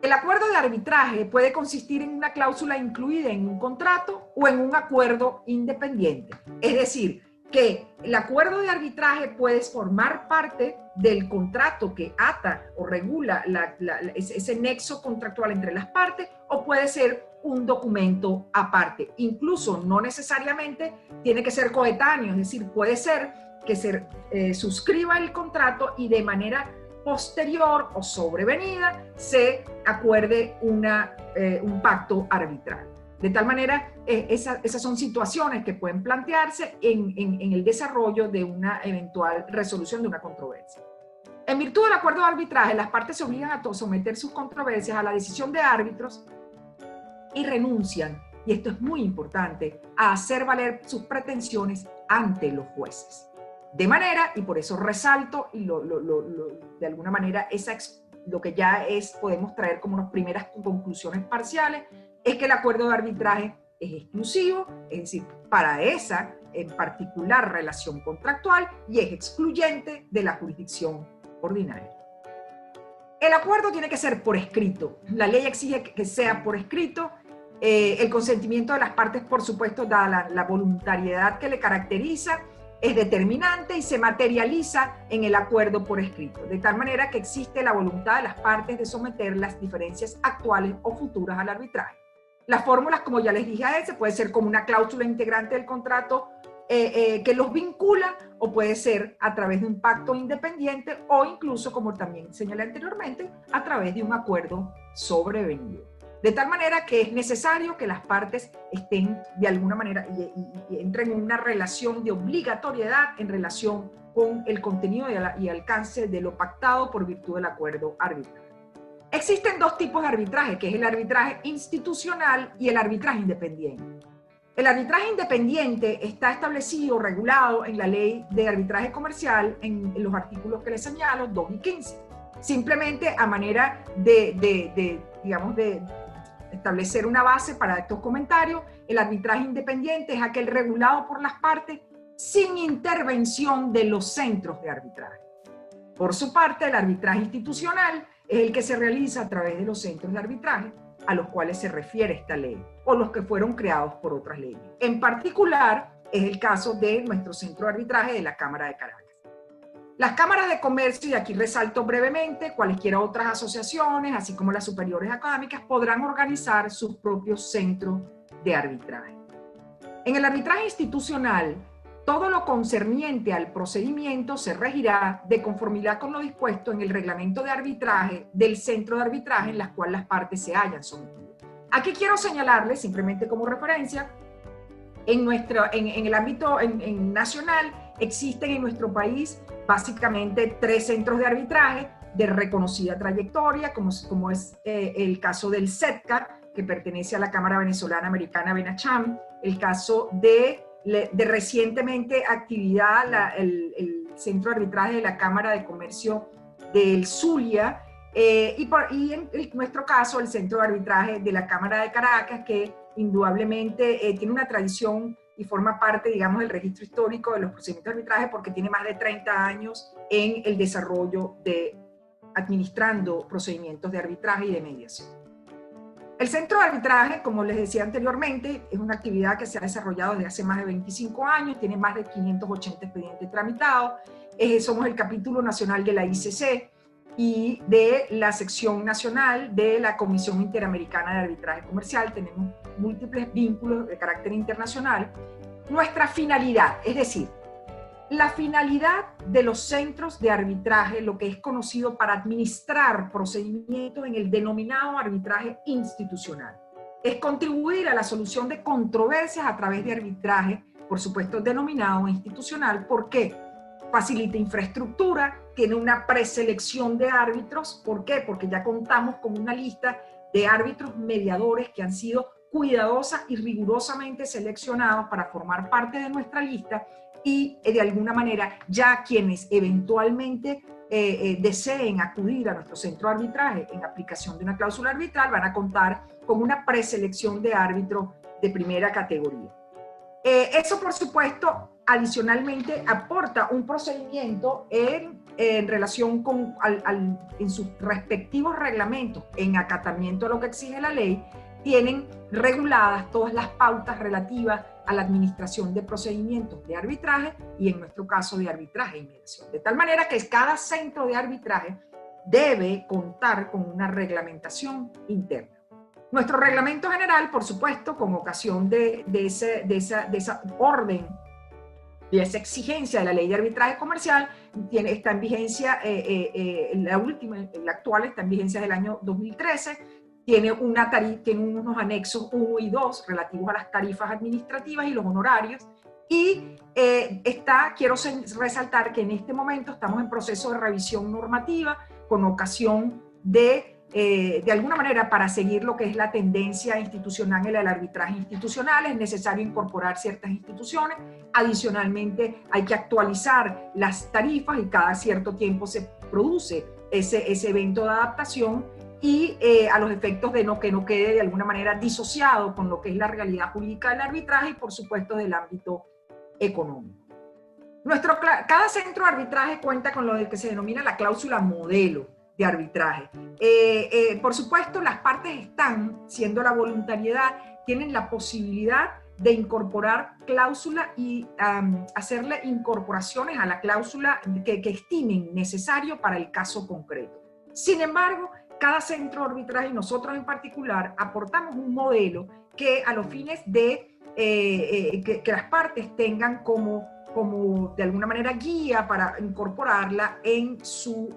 El acuerdo de arbitraje puede consistir en una cláusula incluida en un contrato o en un acuerdo independiente. Es decir, que el acuerdo de arbitraje puede formar parte del contrato que ata o regula ese nexo contractual entre las partes o puede ser un documento aparte. Incluso no necesariamente tiene que ser coetáneo, es decir, puede ser que se suscriba el contrato y de manera posterior o sobrevenida se acuerde un pacto arbitral. De tal manera, esas son situaciones que pueden plantearse en el desarrollo de una eventual resolución de una controversia. En virtud del acuerdo de arbitraje, las partes se obligan a someter sus controversias a la decisión de árbitros y renuncian, y esto es muy importante, a hacer valer sus pretensiones ante los jueces. De manera, y por eso resalto, y de alguna manera lo que ya podemos traer como unas primeras conclusiones parciales, es que el acuerdo de arbitraje es exclusivo, es decir, para esa en particular relación contractual y es excluyente de la jurisdicción ordinaria. El acuerdo tiene que ser por escrito. La ley exige que sea por escrito. El consentimiento de las partes, por supuesto, dada la voluntariedad que le caracteriza, es determinante y se materializa en el acuerdo por escrito, de tal manera que existe la voluntad de las partes de someter las diferencias actuales o futuras al arbitraje. Las fórmulas, como ya les dije a ese, puede ser como una cláusula integrante del contrato que los vincula, o puede ser a través de un pacto independiente o incluso, como también señalé anteriormente, a través de un acuerdo sobrevenido. De tal manera que es necesario que las partes estén de alguna manera y entren en una relación de obligatoriedad en relación con el contenido y alcance de lo pactado por virtud del acuerdo arbitral. Existen dos tipos de arbitraje, que es el arbitraje institucional y el arbitraje independiente. El arbitraje independiente está establecido, regulado en la ley de arbitraje comercial en los artículos que les señalo, 2 y 15. Simplemente a manera de establecer una base para estos comentarios, el arbitraje independiente es aquel regulado por las partes sin intervención de los centros de arbitraje. Por su parte, el arbitraje institucional es el que se realiza a través de los centros de arbitraje a los cuales se refiere esta ley o los que fueron creados por otras leyes. En particular, es el caso de nuestro centro de arbitraje de la Cámara de Caracas. Las cámaras de comercio, y aquí resalto brevemente, cualesquiera otras asociaciones, así como las superiores académicas, podrán organizar sus propios centros de arbitraje. En el arbitraje institucional, todo lo concerniente al procedimiento se regirá de conformidad con lo dispuesto en el reglamento de arbitraje del centro de arbitraje en las cuales las partes se hayan sometido. Aquí quiero señalarles, simplemente como referencia, en el ámbito nacional Existen en nuestro país básicamente 3 centros de arbitraje de reconocida trayectoria, como es el caso del CEDCA, que pertenece a la Cámara Venezolana Americana Benacham, el caso de recientemente actividad, el Centro de Arbitraje de la Cámara de Comercio del Zulia, y en nuestro caso el Centro de Arbitraje de la Cámara de Caracas, que indudablemente tiene una tradición y forma parte, digamos, del registro histórico de los procedimientos de arbitraje porque tiene más de 30 años en el desarrollo de administrando procedimientos de arbitraje y de mediación. El centro de arbitraje, como les decía anteriormente, es una actividad que se ha desarrollado desde hace más de 25 años, tiene más de 580 expedientes tramitados, somos el capítulo nacional de la ICC y de la sección nacional de la Comisión Interamericana de Arbitraje Comercial, tenemos múltiples vínculos de carácter internacional. Nuestra finalidad, es decir, la finalidad de los centros de arbitraje, lo que es conocido para administrar procedimientos en el denominado arbitraje institucional, es contribuir a la solución de controversias a través de arbitraje, por supuesto denominado institucional. ¿Por qué? Facilita infraestructura, tiene una preselección de árbitros. ¿Por qué? Porque ya contamos con una lista de árbitros mediadores que han sido cuidadosa y rigurosamente seleccionados para formar parte de nuestra lista, y de alguna manera ya quienes eventualmente deseen acudir a nuestro centro de arbitraje en aplicación de una cláusula arbitral van a contar con una preselección de árbitros de primera categoría. Eso, por supuesto, adicionalmente aporta un procedimiento en relación con en sus respectivos reglamentos, en acatamiento a lo que exige la ley, tienen reguladas todas las pautas relativas a la administración de procedimientos de arbitraje y en nuestro caso de arbitraje y mediación. De tal manera que cada centro de arbitraje debe contar con una reglamentación interna. Nuestro reglamento general, por supuesto, con ocasión de esa orden, de esa exigencia de la ley de arbitraje comercial, está en vigencia, la actual está en vigencia del año 2013, tiene unos anexos 1 y 2 relativos a las tarifas administrativas y los honorarios, y quiero resaltar que en este momento estamos en proceso de revisión normativa con ocasión de alguna manera, para seguir lo que es la tendencia institucional en el arbitraje institucional, es necesario incorporar ciertas instituciones. Adicionalmente, hay que actualizar las tarifas y cada cierto tiempo se produce ese evento de adaptación, y a los efectos de que no quede de alguna manera disociado con lo que es la realidad jurídica del arbitraje y, por supuesto, del ámbito económico. Cada centro de arbitraje cuenta con lo que se denomina la cláusula modelo de arbitraje. Por supuesto, las partes están, siendo la voluntariedad, tienen la posibilidad de incorporar cláusula y hacerle incorporaciones a la cláusula que estimen necesario para el caso concreto. Sin embargo, cada centro de arbitraje, y nosotros en particular, aportamos un modelo que a los fines de que las partes tengan como de alguna manera guía para incorporarla en su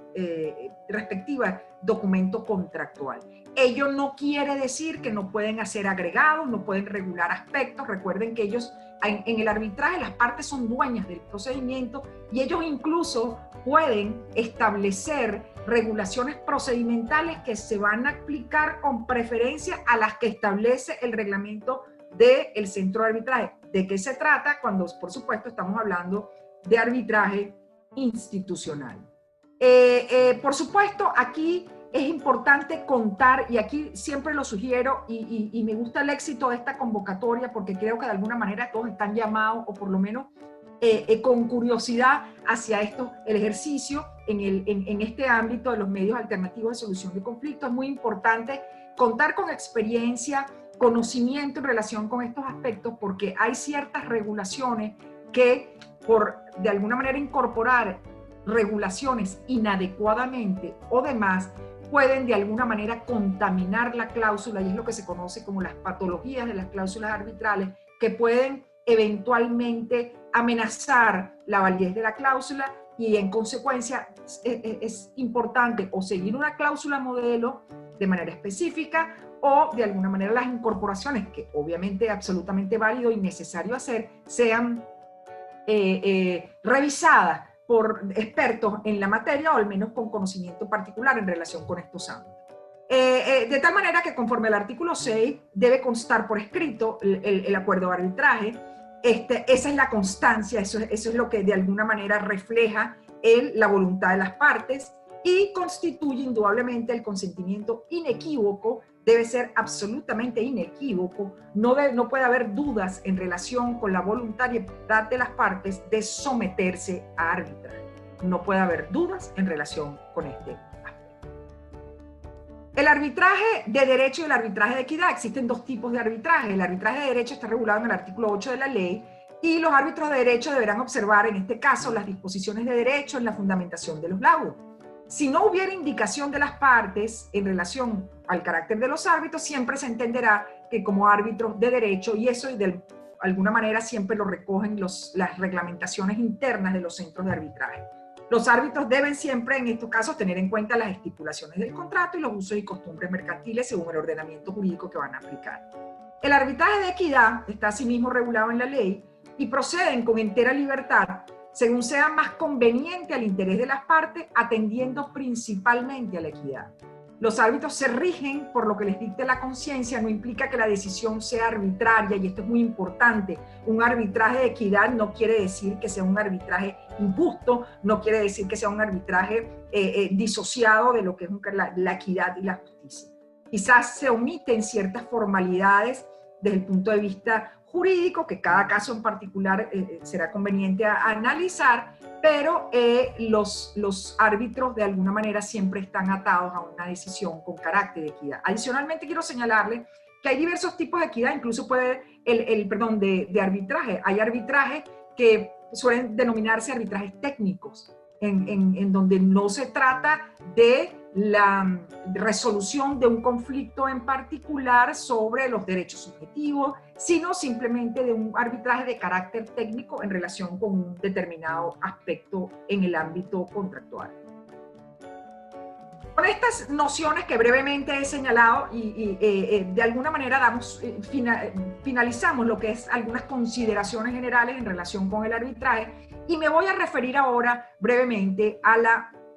respectiva documento contractual. Ello no quiere decir que no pueden hacer agregados, no pueden regular aspectos. Recuerden que ellos, en el arbitraje, las partes son dueñas del procedimiento y ellos incluso pueden establecer regulaciones procedimentales que se van a aplicar con preferencia a las que establece el reglamento del centro de arbitraje. ¿De qué se trata? Cuando, por supuesto, estamos hablando de arbitraje institucional. Por supuesto, aquí es importante contar, y aquí siempre lo sugiero, y me gusta el éxito de esta convocatoria porque creo que de alguna manera todos están llamados, o por lo menos con curiosidad hacia esto, el ejercicio en este ámbito de los medios alternativos de solución de conflictos. Es muy importante contar con experiencia, conocimiento en relación con estos aspectos, porque hay ciertas regulaciones que, por de alguna manera incorporar regulaciones inadecuadamente o demás, pueden de alguna manera contaminar la cláusula, y es lo que se conoce como las patologías de las cláusulas arbitrales, que pueden eventualmente amenazar la validez de la cláusula, y en consecuencia es importante o seguir una cláusula modelo de manera específica, o de alguna manera las incorporaciones, que obviamente es absolutamente válido y necesario hacer, sean revisada por expertos en la materia o al menos con conocimiento particular en relación con estos ámbitos. De tal manera que conforme al artículo 6 debe constar por escrito el acuerdo de arbitraje. Esa es la constancia, eso es lo que de alguna manera refleja la voluntad de las partes y constituye indudablemente el consentimiento inequívoco. Debe ser absolutamente inequívoco, no puede haber dudas en relación con la voluntariedad de las partes de someterse a arbitraje. No puede haber dudas en relación con este aspecto. El arbitraje de derecho y el arbitraje de equidad. Existen dos tipos de arbitraje. El arbitraje de derecho está regulado en el artículo 8 de la ley y los árbitros de derecho deberán observar en este caso las disposiciones de derecho en la fundamentación de los laudos. Si no hubiera indicación de las partes en relación al carácter de los árbitros, siempre se entenderá que como árbitros de derecho, y eso de alguna manera siempre lo recogen las reglamentaciones internas de los centros de arbitraje. Los árbitros deben siempre, en estos casos, tener en cuenta las estipulaciones del contrato y los usos y costumbres mercantiles según el ordenamiento jurídico que van a aplicar. El arbitraje de equidad está asimismo regulado en la ley y proceden con entera libertad según sea más conveniente al interés de las partes, atendiendo principalmente a la equidad. Los árbitros se rigen por lo que les dicte la conciencia, no implica que la decisión sea arbitraria, y esto es muy importante. Un arbitraje de equidad no quiere decir que sea un arbitraje injusto, no quiere decir que sea un arbitraje disociado de lo que es la equidad y la justicia. Quizás se omiten ciertas formalidades desde el punto de vista jurídico, que cada caso en particular será conveniente a analizar, pero los árbitros de alguna manera siempre están atados a una decisión con carácter de equidad. Adicionalmente quiero señalarle que hay diversos tipos de equidad, incluso de arbitraje. Hay arbitraje que suelen denominarse arbitrajes técnicos, en donde no se trata de la resolución de un conflicto en particular sobre los derechos subjetivos, sino simplemente de un arbitraje de carácter técnico en relación con un determinado aspecto en el ámbito contractual. Con estas nociones que brevemente he señalado de alguna manera finalizamos lo que es algunas consideraciones generales en relación con el arbitraje, y me voy a referir ahora brevemente a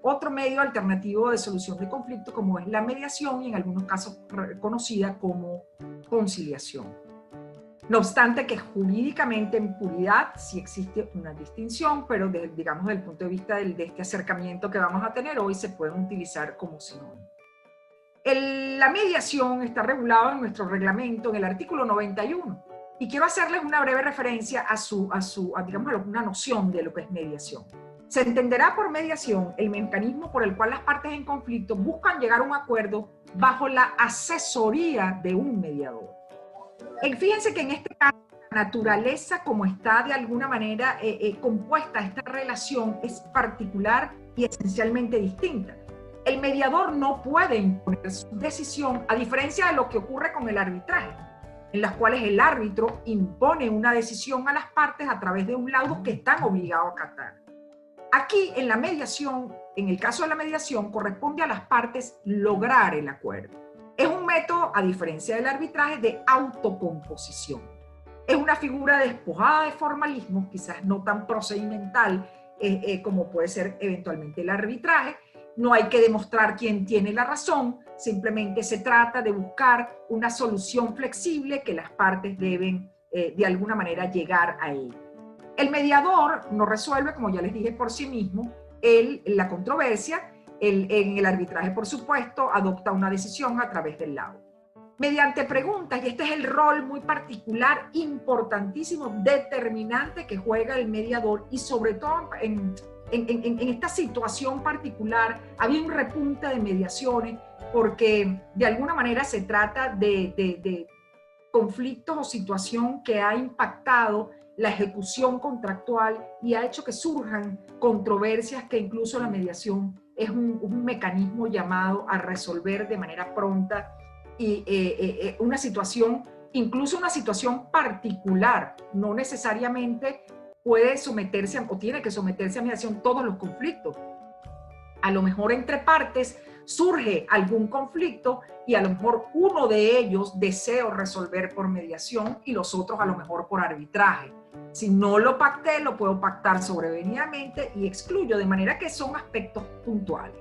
otro medio alternativo de solución de conflictos, como es la mediación, y en algunos casos conocida como conciliación. No obstante que jurídicamente en puridad sí existe una distinción, pero digamos desde el punto de vista de este acercamiento que vamos a tener hoy se pueden utilizar como sinónimo. La mediación está regulada en nuestro reglamento en el artículo 91, y quiero hacerles una breve referencia a digamos, una noción de lo que es mediación. Se entenderá por mediación el mecanismo por el cual las partes en conflicto buscan llegar a un acuerdo bajo la asesoría de un mediador. Fíjense que en este caso la naturaleza como está de alguna manera compuesta esta relación es particular y esencialmente distinta. El mediador no puede imponer su decisión, a diferencia de lo que ocurre con el arbitraje, en las cuales el árbitro impone una decisión a las partes a través de un laudo que están obligados a acatar. Aquí, en la mediación, en el caso de la mediación, corresponde a las partes lograr el acuerdo. Es un método, a diferencia del arbitraje, de autocomposición. Es una figura despojada de formalismos, quizás no tan procedimental como puede ser eventualmente el arbitraje. No hay que demostrar quién tiene la razón, simplemente se trata de buscar una solución flexible que las partes deben de alguna manera llegar a ella. El mediador no resuelve, como ya les dije, por sí mismo la controversia. En el arbitraje, por supuesto, adopta una decisión a través del laudo. Mediante preguntas, y este es el rol muy particular, importantísimo, determinante que juega el mediador, y sobre todo en esta situación particular había un repunte de mediaciones porque de alguna manera se trata de conflictos o situación que ha impactado la ejecución contractual y ha hecho que surjan controversias que incluso la mediación es un mecanismo llamado a resolver de manera pronta y una situación, incluso una situación particular, no necesariamente puede someterse o tiene que someterse a mediación todos los conflictos. A lo mejor entre partes surge algún conflicto y a lo mejor uno de ellos deseo resolver por mediación y los otros a lo mejor por arbitraje. Si no lo pacté, lo puedo pactar sobrevenidamente y excluyo, de manera que son aspectos puntuales.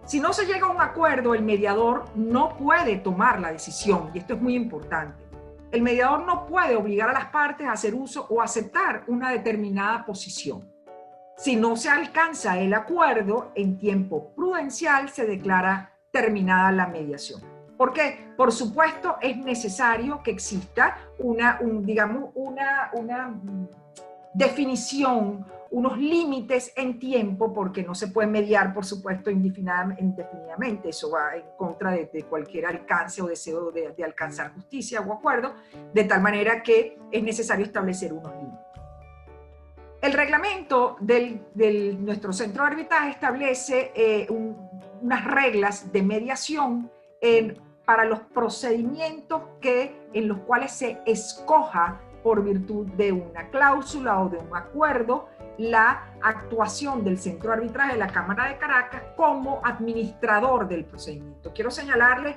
Si no se llega a un acuerdo, el mediador no puede tomar la decisión, y esto es muy importante. El mediador no puede obligar a las partes a hacer uso o aceptar una determinada posición. Si no se alcanza el acuerdo, en tiempo prudencial se declara terminada la mediación. ¿Por qué? Por supuesto, es necesario que exista una definición, unos límites en tiempo, porque no se puede mediar, por supuesto, indefinidamente. Eso va en contra de cualquier alcance o deseo de alcanzar justicia o acuerdo, de tal manera que es necesario establecer unos límites. El reglamento de nuestro centro de arbitraje establece unas reglas de mediación para los procedimientos en los cuales se escoja por virtud de una cláusula o de un acuerdo la actuación del centro de arbitraje de la Cámara de Caracas como administrador del procedimiento. Quiero señalarles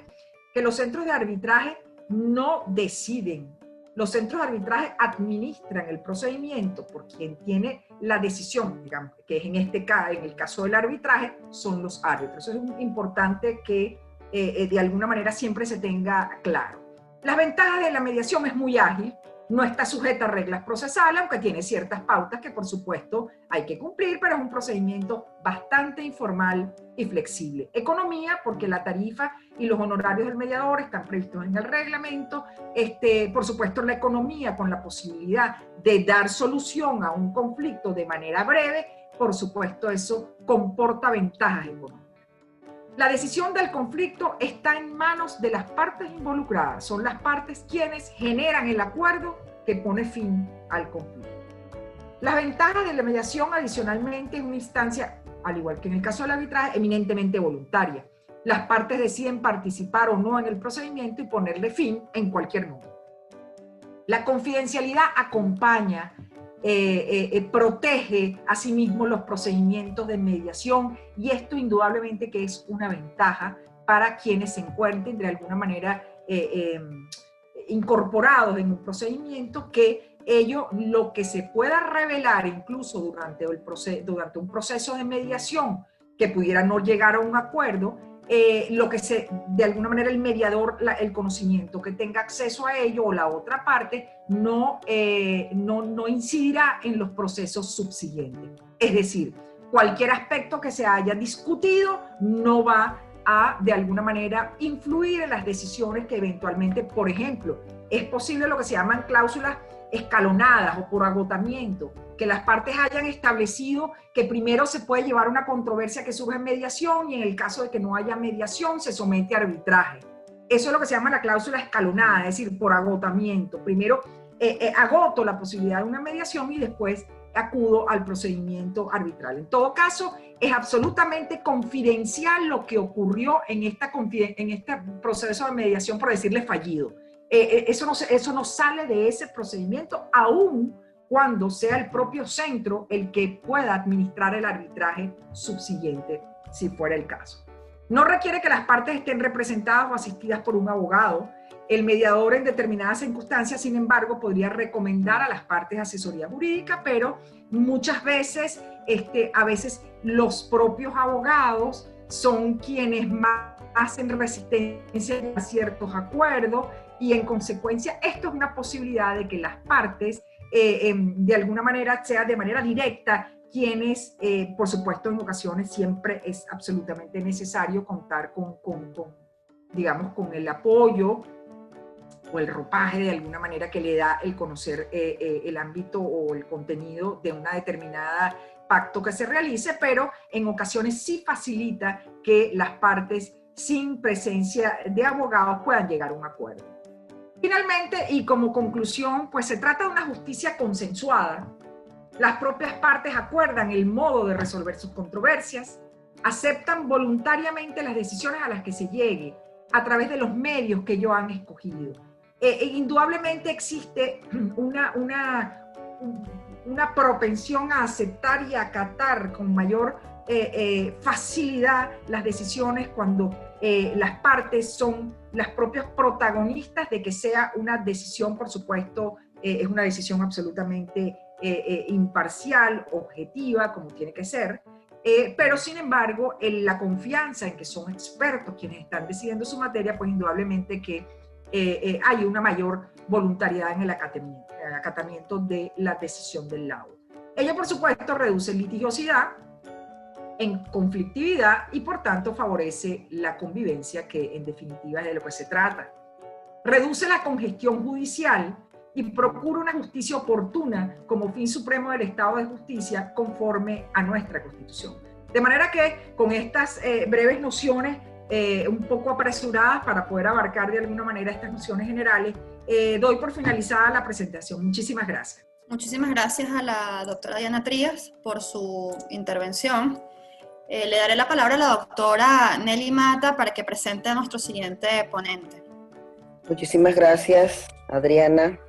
que los centros de arbitraje no deciden. Los centros de arbitraje administran el procedimiento, por quien tiene la decisión, digamos, que es en el caso del arbitraje, son los árbitros. Eso es importante que de alguna manera siempre se tenga claro. Las ventajas de la mediación: es muy ágil, no está sujeta a reglas procesales, aunque tiene ciertas pautas que por supuesto hay que cumplir, pero es un procedimiento bastante informal y flexible. Economía, porque la tarifa y los honorarios del mediador están previstos en el reglamento. Por supuesto, la economía, con la posibilidad de dar solución a un conflicto de manera breve, por supuesto eso comporta ventajas económicas. La decisión del conflicto está en manos de las partes involucradas. Son las partes quienes generan el acuerdo que pone fin al conflicto. Las ventajas de la mediación, adicionalmente, es una instancia, al igual que en el caso del arbitraje, eminentemente voluntaria. Las partes deciden participar o no en el procedimiento y ponerle fin en cualquier momento. La confidencialidad acompaña, protege asimismo los procedimientos de mediación, y esto indudablemente que es una ventaja para quienes se encuentren de alguna manera incorporados en un procedimiento, que lo que se pueda revelar incluso durante un proceso de mediación que pudiera no llegar a un acuerdo, de alguna manera el mediador, el conocimiento que tenga acceso a ello, o la otra parte, no incidirá en los procesos subsiguientes. Es decir, cualquier aspecto que se haya discutido no va a, de alguna manera, influir en las decisiones que eventualmente, por ejemplo, es posible lo que se llaman cláusulas escalonadas o por agotamiento, que las partes hayan establecido que primero se puede llevar una controversia que surge en mediación, y en el caso de que no haya mediación se somete a arbitraje. Eso es lo que se llama la cláusula escalonada, es decir, por agotamiento. Primero agoto la posibilidad de una mediación y después acudo al procedimiento arbitral. En todo caso, es absolutamente confidencial lo que ocurrió en este proceso de mediación, por decirle fallido. Eso no sale de ese procedimiento, aún cuando sea el propio centro el que pueda administrar el arbitraje subsiguiente, si fuera el caso. No requiere que las partes estén representadas o asistidas por un abogado. El mediador, en determinadas circunstancias, sin embargo, podría recomendar a las partes asesoría jurídica, pero muchas veces, a veces los propios abogados son quienes más hacen resistencia a ciertos acuerdos, y en consecuencia esto es una posibilidad de que las partes de alguna manera, sea de manera directa, quienes, por supuesto, en ocasiones siempre es absolutamente necesario contar digamos, con el apoyo o el ropaje de alguna manera que le da el conocer el ámbito o el contenido de una determinada pacto que se realice, pero en ocasiones sí facilita que las partes, sin presencia de abogados, puedan llegar a un acuerdo. Finalmente, y como conclusión, pues se trata de una justicia consensuada. Las propias partes acuerdan el modo de resolver sus controversias, aceptan voluntariamente las decisiones a las que se llegue a través de los medios que ellos han escogido. Indudablemente existe una propensión a aceptar y acatar con mayor facilidad las decisiones cuando las partes son las propias protagonistas de que sea una decisión, por supuesto, es una decisión absolutamente imparcial, objetiva, como tiene que ser, pero sin embargo, la confianza en que son expertos quienes están decidiendo su materia, pues indudablemente que hay una mayor voluntariedad en el acatamiento de la decisión del laudo. Ello, por supuesto, reduce litigiosidad, en conflictividad y por tanto favorece la convivencia, que en definitiva es de lo que se trata. Reduce la congestión judicial y procura una justicia oportuna como fin supremo del Estado de Justicia conforme a nuestra Constitución. De manera que con estas breves nociones, un poco apresuradas para poder abarcar de alguna manera estas nociones generales, doy por finalizada la presentación. Muchísimas gracias. Muchísimas gracias a la doctora Diana Trías por su intervención. Le daré la palabra a la doctora Nelly Mata para que presente a nuestro siguiente ponente. Muchísimas gracias, Adriana.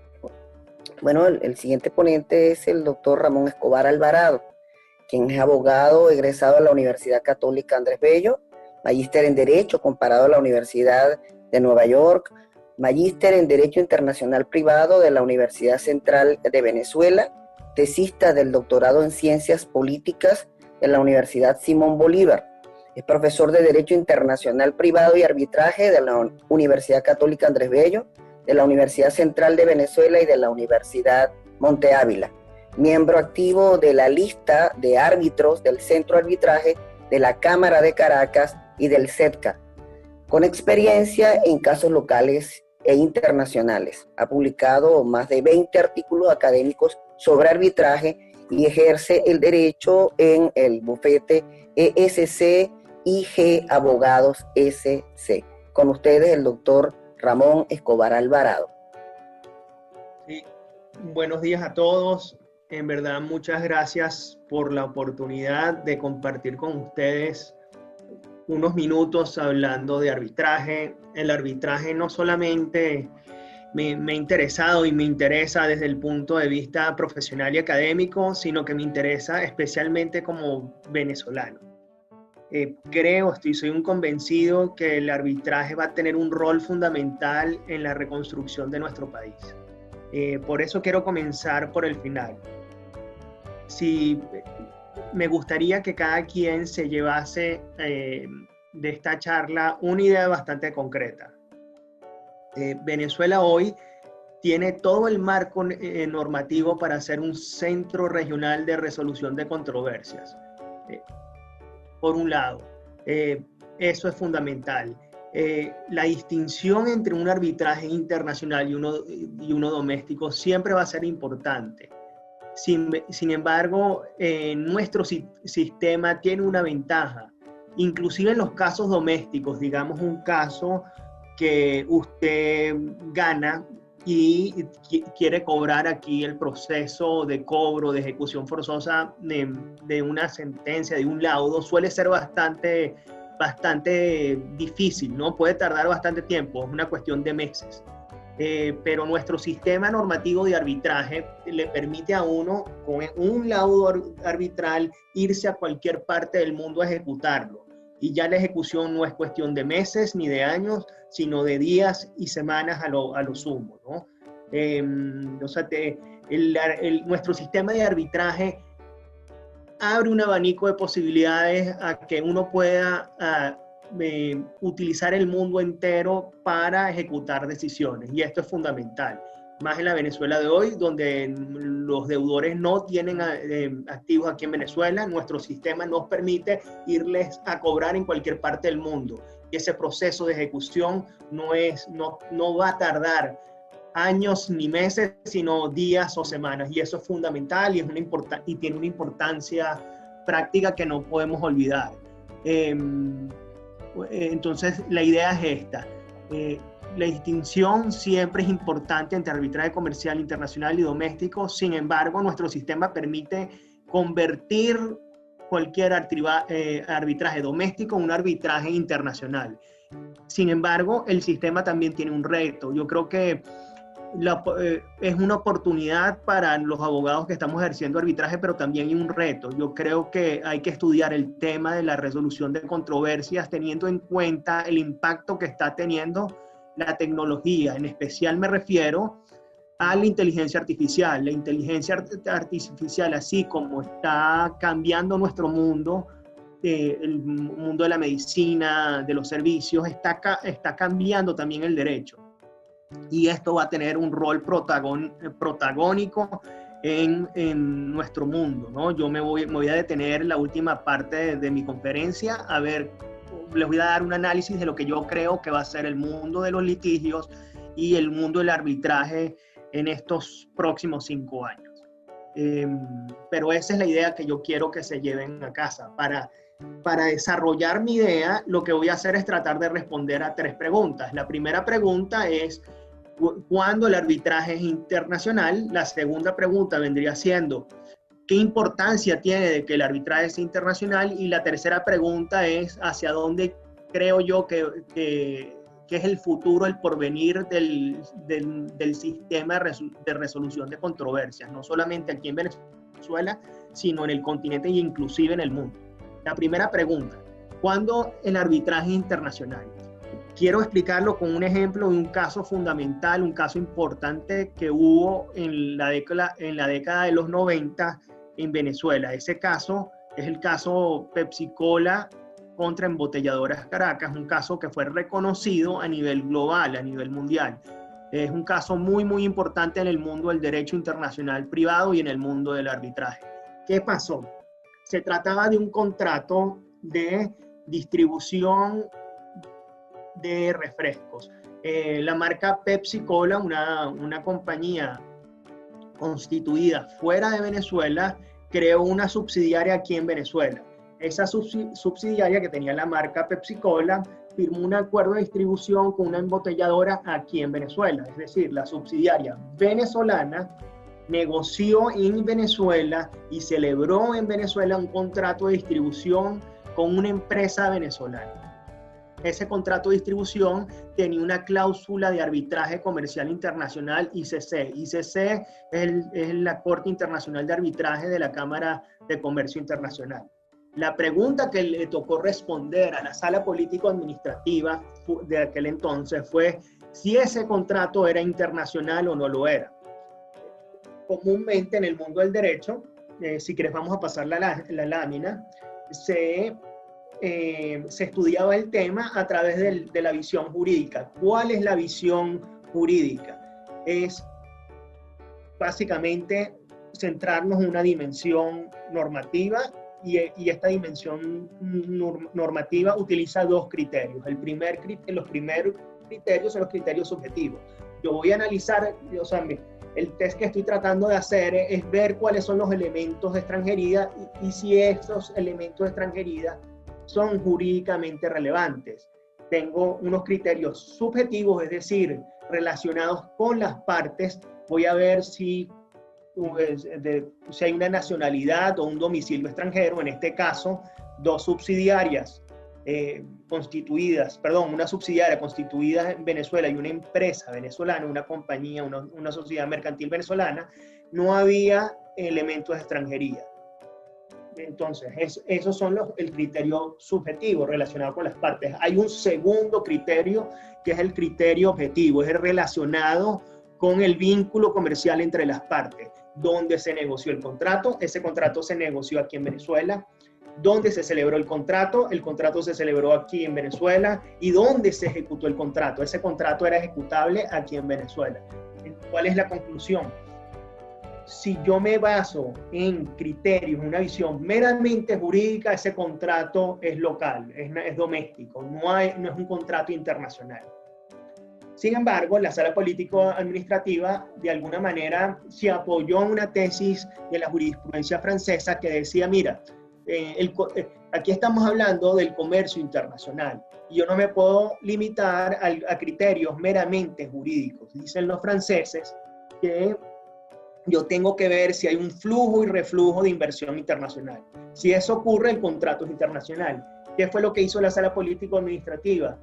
Bueno, el siguiente ponente es el doctor Ramón Escobar Alvarado, quien es abogado egresado de la Universidad Católica Andrés Bello, magíster en Derecho comparado a la Universidad de Nueva York, magíster en Derecho Internacional Privado de la Universidad Central de Venezuela, tesista del doctorado en Ciencias Políticas de la Universidad Simón Bolívar. Es profesor de Derecho Internacional Privado y Arbitraje de la Universidad Católica Andrés Bello, de la Universidad Central de Venezuela y de la Universidad Monte Ávila. Miembro activo de la lista de árbitros del Centro de Arbitraje de la Cámara de Caracas y del CEDCA, con experiencia en casos locales e internacionales. Ha publicado más de 20 artículos académicos sobre arbitraje y ejerce el derecho en el bufete ESC IG Abogados SC. Con ustedes el doctor Ramón Escobar Alvarado. Sí, buenos días a todos. En verdad, muchas gracias por la oportunidad de compartir con ustedes unos minutos hablando de arbitraje. El arbitraje no solamente me ha interesado y me interesa desde el punto de vista profesional y académico, sino que me interesa especialmente como venezolano. Soy un convencido que el arbitraje va a tener un rol fundamental en la reconstrucción de nuestro país. Por eso quiero comenzar por el final. Me gustaría que cada quien se llevase de esta charla una idea bastante concreta. Venezuela hoy tiene todo el marco normativo para ser un centro regional de resolución de controversias. Por un lado, eso es fundamental. La distinción entre un arbitraje internacional y uno doméstico siempre va a ser importante. Sin embargo, nuestro sistema tiene una ventaja. Inclusive en los casos domésticos, digamos un caso que usted gana y quiere cobrar aquí el proceso de cobro, de ejecución forzosa de una sentencia, de un laudo, suele ser bastante difícil, ¿no? Puede tardar bastante tiempo, es una cuestión de meses. Pero nuestro sistema normativo de arbitraje le permite a uno, con un laudo arbitral, irse a cualquier parte del mundo a ejecutarlo. Y ya la ejecución no es cuestión de meses ni de años, sino de días y semanas a lo sumo, ¿no? Nuestro sistema de arbitraje abre un abanico de posibilidades a que uno pueda utilizar el mundo entero para ejecutar decisiones, y esto es fundamental. Más en la Venezuela de hoy, donde los deudores no tienen activos aquí en Venezuela, nuestro sistema nos permite irles a cobrar en cualquier parte del mundo. Y ese proceso de ejecución no va a tardar años ni meses, sino días o semanas. Y eso es fundamental y tiene una importancia práctica que no podemos olvidar. Entonces, la idea es esta. La distinción siempre es importante entre arbitraje comercial, internacional y doméstico. Sin embargo, nuestro sistema permite convertir cualquier arbitraje doméstico en un arbitraje internacional. Sin embargo, el sistema también tiene un reto. Yo creo que es una oportunidad para los abogados que estamos ejerciendo arbitraje, pero también hay un reto. Yo creo que hay que estudiar el tema de la resolución de controversias teniendo en cuenta el impacto que está teniendo la tecnología. En especial me refiero a la inteligencia artificial. La inteligencia artificial, así como está cambiando nuestro mundo, el mundo de la medicina, de los servicios, está cambiando también el derecho. Y esto va a tener un rol protagónico en nuestro mundo, ¿no? Yo me voy a detener en la última parte de mi conferencia, a ver, les voy a dar un análisis de lo que yo creo que va a ser el mundo de los litigios y el mundo del arbitraje en estos próximos 5 años. Pero esa es la idea que yo quiero que se lleven a casa. Para desarrollar mi idea, lo que voy a hacer es tratar de responder a 3 preguntas. La primera pregunta es, ¿cuándo el arbitraje es internacional? La segunda pregunta vendría siendo, ¿qué importancia tiene de que el arbitraje sea internacional? Y la tercera pregunta es, ¿hacia dónde creo yo que es el futuro, el porvenir del sistema de resolución de controversias? No solamente aquí en Venezuela, sino en el continente e inclusive en el mundo. La primera pregunta, ¿cuándo el arbitraje internacional? Quiero explicarlo con un ejemplo de un caso fundamental, un caso importante que hubo en la década de los 90 en Venezuela. Ese caso es el caso Pepsi-Cola contra Embotelladoras Caracas, un caso que fue reconocido a nivel global, a nivel mundial. Es un caso muy, muy importante en el mundo del derecho internacional privado y en el mundo del arbitraje. ¿Qué pasó? Se trataba de un contrato de distribución de refrescos. La marca Pepsi-Cola, una compañía constituida fuera de Venezuela, creó una subsidiaria aquí en Venezuela. Esa subsidiaria, que tenía la marca Pepsi-Cola, firmó un acuerdo de distribución con una embotelladora aquí en Venezuela. Es decir, la subsidiaria venezolana negoció en Venezuela y celebró en Venezuela un contrato de distribución con una empresa venezolana. Ese contrato de distribución tenía una cláusula de arbitraje comercial internacional, ICC. ICC es la Corte Internacional de Arbitraje de la Cámara de Comercio Internacional. La pregunta que le tocó responder a la sala político-administrativa de aquel entonces fue si ese contrato era internacional o no lo era. Comúnmente en el mundo del derecho, si quieres vamos a pasar la lámina, se estudiaba el tema a través de la visión jurídica. ¿Cuál es la visión jurídica? Es básicamente centrarnos en una dimensión normativa y esta dimensión normativa utiliza 2 criterios. Los primeros criterios son los criterios subjetivos. Yo voy a analizar, el test que estoy tratando de hacer es ver cuáles son los elementos de extranjería y si esos elementos de extranjería son jurídicamente relevantes. Tengo unos criterios subjetivos, es decir, relacionados con las partes. Voy a ver si hay una nacionalidad o un domicilio extranjero. En este caso, 2 subsidiarias una subsidiaria constituida en Venezuela y una empresa venezolana, una compañía, una sociedad mercantil venezolana, no había elementos de extranjería. Entonces, esos son el criterio subjetivo relacionado con las partes. Hay un segundo criterio que es el criterio objetivo, es el relacionado con el vínculo comercial entre las partes. ¿Dónde se negoció el contrato? Ese contrato se negoció aquí en Venezuela. ¿Dónde se celebró el contrato? El contrato se celebró aquí en Venezuela. ¿Y dónde se ejecutó el contrato? Ese contrato era ejecutable aquí en Venezuela. ¿Cuál es la conclusión? Si yo me baso en criterios, una visión meramente jurídica, ese contrato es local, es doméstico, no es un contrato internacional. Sin embargo, la sala político-administrativa de alguna manera se apoyó en una tesis de la jurisprudencia francesa que decía, mira, aquí estamos hablando del comercio internacional y yo no me puedo limitar a criterios meramente jurídicos. Dicen los franceses que yo tengo que ver si hay un flujo y reflujo de inversión internacional. Si eso ocurre, el contrato es internacional. ¿Qué fue lo que hizo la sala político-administrativa?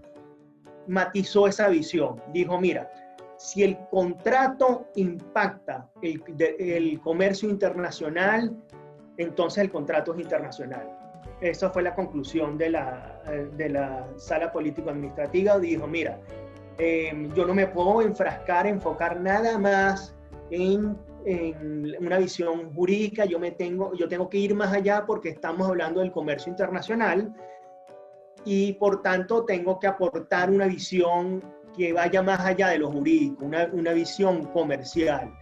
Matizó esa visión. Dijo, mira, si el contrato impacta el comercio internacional, entonces el contrato es internacional. Esa fue la conclusión de la sala político-administrativa. Dijo, mira, yo no me puedo enfocar nada más en una visión jurídica, yo tengo que ir más allá porque estamos hablando del comercio internacional y por tanto tengo que aportar una visión que vaya más allá de lo jurídico, una visión comercial.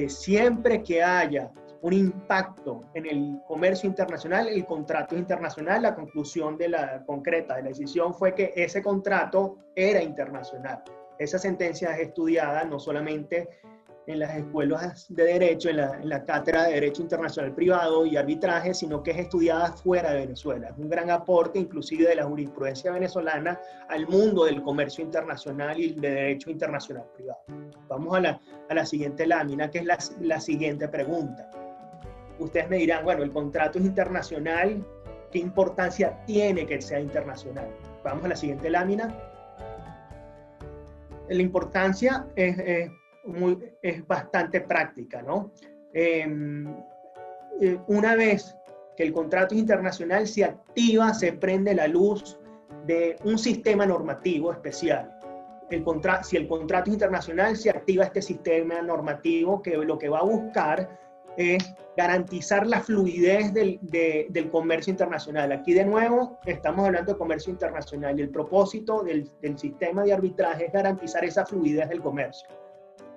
Siempre que haya un impacto en el comercio internacional, el contrato es internacional. La conclusión concreta de la decisión fue que ese contrato era internacional. Esa sentencia es estudiada no solamente en las escuelas de Derecho, en la Cátedra de Derecho Internacional Privado y Arbitraje, sino que es estudiada fuera de Venezuela. Es un gran aporte inclusive de la jurisprudencia venezolana al mundo del comercio internacional y de Derecho Internacional Privado. Vamos a la siguiente lámina, que es la siguiente pregunta. Ustedes me dirán, bueno, el contrato es internacional, ¿qué importancia tiene que sea internacional? Vamos a la siguiente lámina. La importancia es bastante práctica, ¿no? Una vez que el contrato es internacional, se activa, se prende la luz de un sistema normativo especial. Si el contrato es internacional, se activa este sistema normativo que lo que va a buscar es garantizar la fluidez del comercio internacional. Aquí de nuevo estamos hablando de comercio internacional y el propósito del sistema de arbitraje es garantizar esa fluidez del comercio.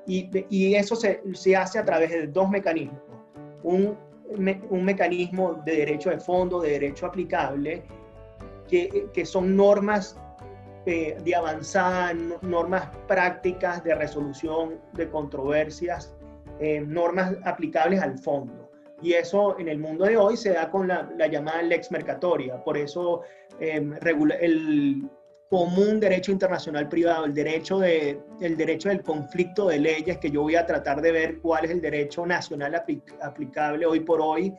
Y eso se hace a través de dos mecanismos. Un mecanismo de derecho de fondo, de derecho aplicable, que son normas de avanzada, normas prácticas de resolución de controversias, normas aplicables al fondo. Y eso en el mundo de hoy se da con la llamada lex mercatoria. Por eso el común derecho internacional privado, el derecho del conflicto de leyes, que yo voy a tratar de ver cuál es el derecho nacional aplicable hoy por hoy,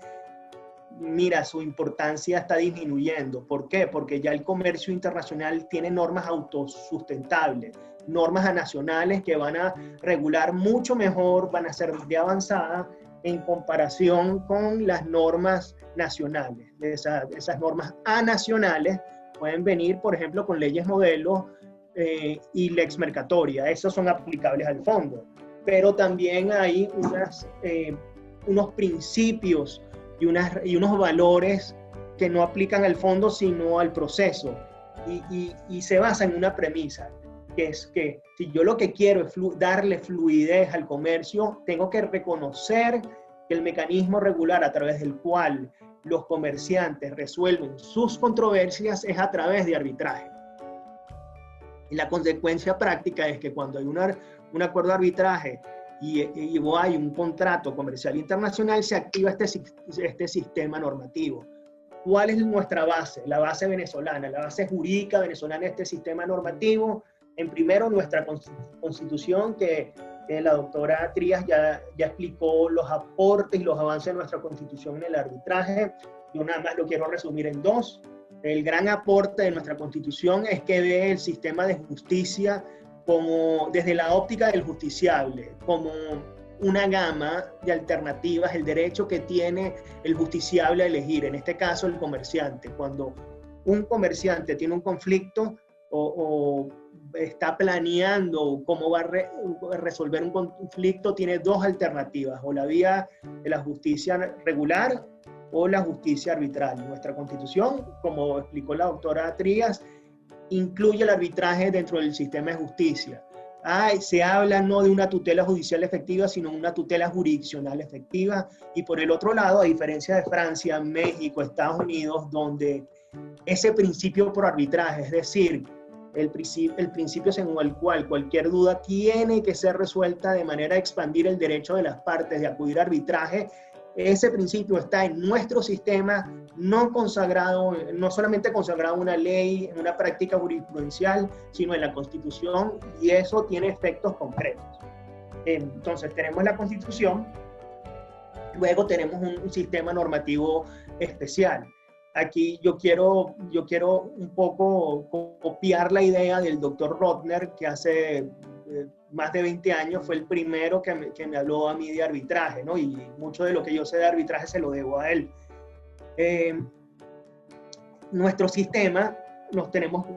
mira, su importancia está disminuyendo. ¿Por qué? Porque ya el comercio internacional tiene normas autosustentables, normas nacionales que van a regular mucho mejor, van a ser de avanzada en comparación con las normas nacionales. Esas normas anacionales pueden venir, por ejemplo, con leyes modelo y lex mercatoria. Esos son aplicables al fondo. Pero también hay unos principios y unos valores que no aplican al fondo, sino al proceso. Y se basa en una premisa, que es que si yo lo que quiero es darle fluidez al comercio, tengo que reconocer que el mecanismo regular a través del cual los comerciantes resuelven sus controversias es a través de arbitraje. Y la consecuencia práctica es que cuando hay un acuerdo de arbitraje y hay un contrato comercial internacional, se activa este sistema normativo. ¿Cuál es nuestra base? La base venezolana, la base jurídica venezolana de este sistema normativo. En primero, nuestra Constitución, que la doctora Trías ya explicó los aportes y los avances de nuestra Constitución en el arbitraje. Yo nada más lo quiero resumir en dos. El gran aporte de nuestra Constitución es que ve el sistema de justicia desde la óptica del justiciable, como una gama de alternativas, el derecho que tiene el justiciable a elegir, en este caso el comerciante. Cuando un comerciante tiene un conflicto o está planeando cómo va a resolver un conflicto, tiene dos alternativas, o la vía de la justicia regular o la justicia arbitral. Nuestra Constitución, como explicó la doctora Trías, incluye el arbitraje dentro del sistema de justicia. Se habla no de una tutela judicial efectiva, sino una tutela jurisdiccional efectiva. Y por el otro lado, a diferencia de Francia, México, Estados Unidos, donde ese principio por arbitraje, es decir, el principio según el cual cualquier duda tiene que ser resuelta de manera a expandir el derecho de las partes de acudir a arbitraje, ese principio está en nuestro sistema, no solamente consagrado en una ley, en una práctica jurisprudencial, sino en la Constitución, y eso tiene efectos concretos. Entonces tenemos la Constitución, luego tenemos un sistema normativo especial. Aquí yo quiero un poco copiar la idea del doctor Rotner, que hace más de 20 años, fue el primero que me habló a mí de arbitraje, ¿no? Y mucho de lo que yo sé de arbitraje se lo debo a él. Nuestro sistema,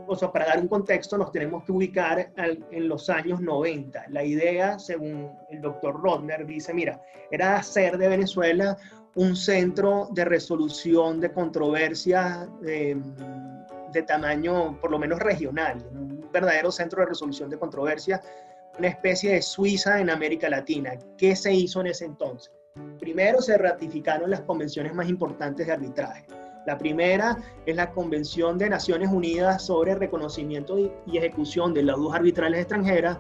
o sea, para dar un contexto, nos tenemos que ubicar en los años 90. La idea, según el doctor Rodner, dice, mira, era hacer de Venezuela un centro de resolución de controversias de tamaño por lo menos regional, un verdadero centro de resolución de controversias, una especie de Suiza en América Latina. ¿Qué se hizo en ese entonces? Primero se ratificaron las convenciones más importantes de arbitraje. La primera es la Convención de Naciones Unidas sobre reconocimiento y ejecución de laudos arbitrales extranjeras,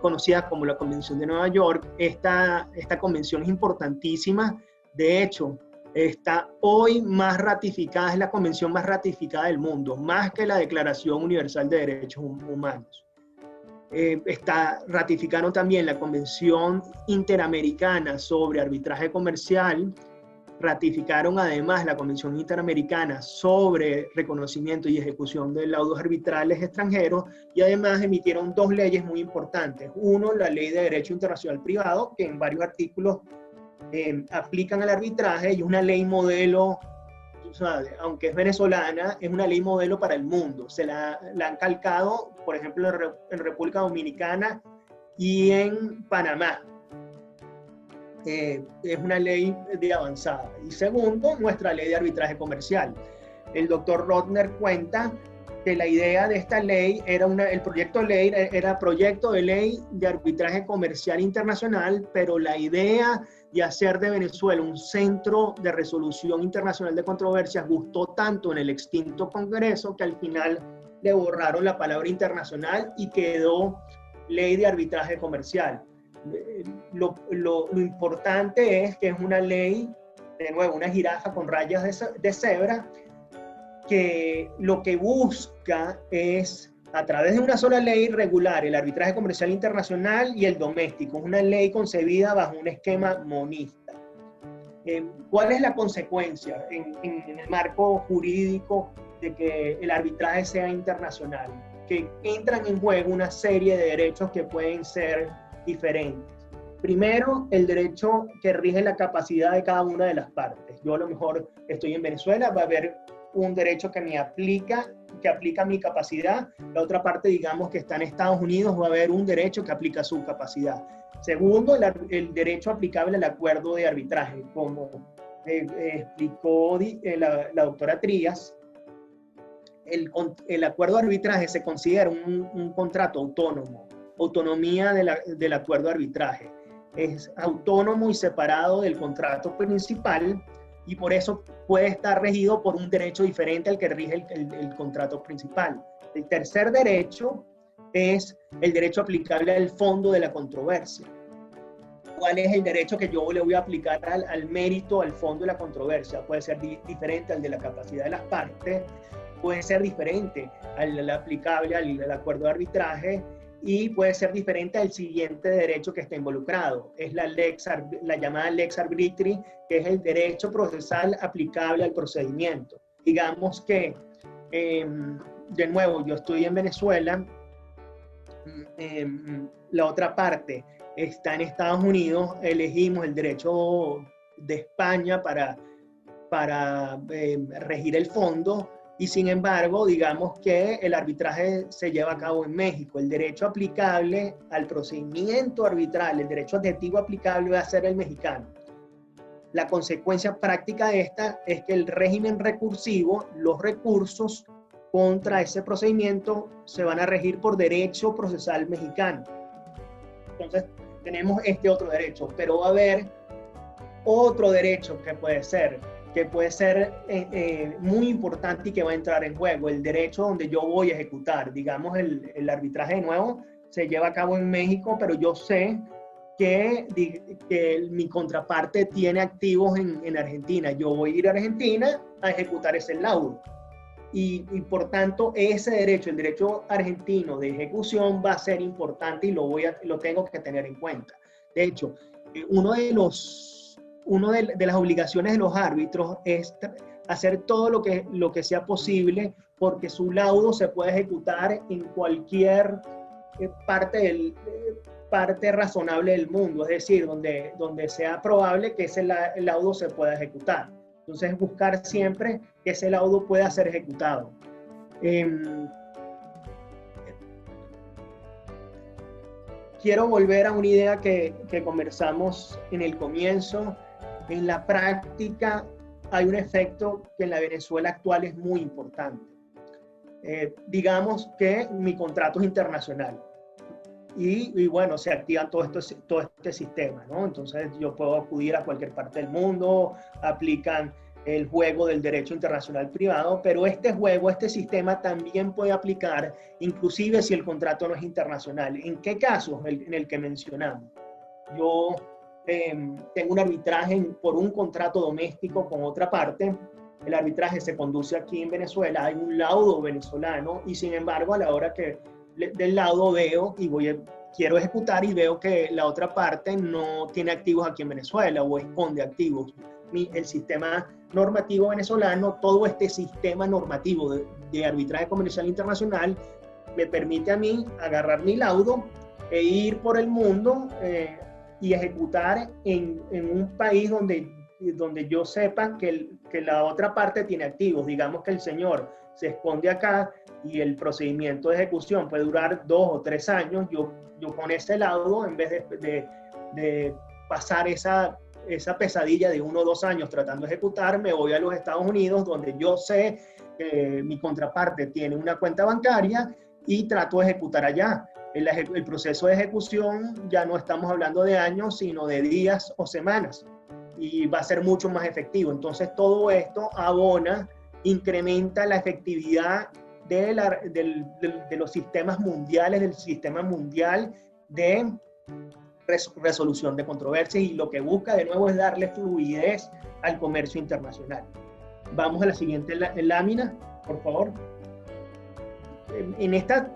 conocida como la Convención de Nueva York. Esta convención es importantísima. De hecho, está hoy más ratificada, es la convención más ratificada del mundo, más que la Declaración Universal de Derechos Humanos. Ratificaron también la Convención Interamericana sobre Arbitraje Comercial, ratificaron además la Convención Interamericana sobre Reconocimiento y Ejecución de Laudos Arbitrales Extranjeros, y además emitieron dos leyes muy importantes. Uno, la Ley de Derecho Internacional Privado, que en varios artículos aplican al arbitraje, y una ley modelo, o sea, aunque es venezolana, es una ley modelo para el mundo. Se la han calcado, por ejemplo, en República Dominicana y en Panamá. Es una ley de avanzada. Y segundo, nuestra ley de arbitraje comercial. El doctor Rodner cuenta que la idea de esta ley era el proyecto de ley era proyecto de ley de arbitraje comercial internacional, pero la idea de hacer de Venezuela un centro de resolución internacional de controversias gustó tanto en el extinto Congreso que al final le borraron la palabra internacional y quedó ley de arbitraje comercial. Lo importante es que es una ley, de nuevo, una jirafa con rayas de cebra, que lo que busca es, a través de una sola ley, regular el arbitraje comercial internacional y el doméstico. Es una ley concebida bajo un esquema monista. ¿Cuál es la consecuencia en el marco jurídico de que el arbitraje sea internacional? Que entran en juego una serie de derechos que pueden ser diferentes. Primero, el derecho que rige la capacidad de cada una de las partes. Yo a lo mejor estoy en Venezuela, va a haber un derecho que aplica mi capacidad. La otra parte, digamos, que está en Estados Unidos, va a haber un derecho que aplica su capacidad. Segundo, el derecho aplicable al acuerdo de arbitraje. Como explicó la doctora Trías, el acuerdo de arbitraje se considera un contrato autónomo, autonomía del acuerdo de arbitraje. Es autónomo y separado del contrato principal, y por eso puede estar regido por un derecho diferente al que rige el contrato principal. El tercer derecho es el derecho aplicable al fondo de la controversia. ¿Cuál es el derecho que yo le voy a aplicar al mérito, al fondo de la controversia? Puede ser diferente al de la capacidad de las partes, puede ser diferente al aplicable al acuerdo de arbitraje, y puede ser diferente al siguiente derecho que está involucrado. Es la llamada lex arbitri, que es el derecho procesal aplicable al procedimiento. Digamos que, de nuevo, yo estoy en Venezuela, la otra parte está en Estados Unidos, elegimos el derecho de España para regir el fondo, y sin embargo, digamos que el arbitraje se lleva a cabo en México. El derecho aplicable al procedimiento arbitral, el derecho adjetivo aplicable va a ser el mexicano. La consecuencia práctica de esta es que el régimen recursivo, los recursos contra ese procedimiento se van a regir por derecho procesal mexicano. Entonces, tenemos este otro derecho, pero va a haber otro derecho que puede ser muy importante y que va a entrar en juego, el derecho donde yo voy a ejecutar. Digamos, el arbitraje de nuevo se lleva a cabo en México, pero yo sé que mi contraparte tiene activos en Argentina. Yo voy a ir a Argentina a ejecutar ese laudo. Y por tanto, ese derecho, el derecho argentino de ejecución, va a ser importante y lo tengo que tener en cuenta. De hecho, una de las obligaciones de los árbitros es hacer todo lo que sea posible porque su laudo se puede ejecutar en cualquier parte razonable del mundo, es decir, donde sea probable que ese laudo se pueda ejecutar. Entonces, buscar siempre que ese laudo pueda ser ejecutado. Quiero volver a una idea que conversamos en el comienzo. En la práctica hay un efecto que en la Venezuela actual es muy importante. Digamos que mi contrato es internacional y bueno, se activa todo este sistema, ¿no? Entonces yo puedo acudir a cualquier parte del mundo, aplican el juego del derecho internacional privado, pero este sistema también puede aplicar inclusive si el contrato no es internacional. ¿En qué casos? En el que mencionamos. Yo tengo un arbitraje por un contrato doméstico con otra parte. El arbitraje se conduce aquí en Venezuela, hay un laudo venezolano y sin embargo a la hora que del laudo veo y quiero ejecutar y veo que la otra parte no tiene activos aquí en Venezuela o esconde activos. El sistema normativo venezolano, todo este sistema normativo de arbitraje comercial internacional me permite a mí agarrar mi laudo e ir por el mundo y ejecutar en un país donde yo sepa que la otra parte tiene activos. Digamos que el señor se esconde acá y el procedimiento de ejecución puede durar 2 o 3 años. Yo con ese laudo, en vez de pasar esa pesadilla de 1 o 2 años tratando de ejecutar, me voy a los Estados Unidos, donde yo sé que mi contraparte tiene una cuenta bancaria y trato de ejecutar allá. El proceso de ejecución ya no estamos hablando de años, sino de días o semanas, y va a ser mucho más efectivo. Entonces todo esto abona, incrementa la efectividad de los sistemas mundiales, del sistema mundial de resolución de controversias, y lo que busca de nuevo es darle fluidez al comercio internacional. Vamos a la siguiente lámina, por favor. En esta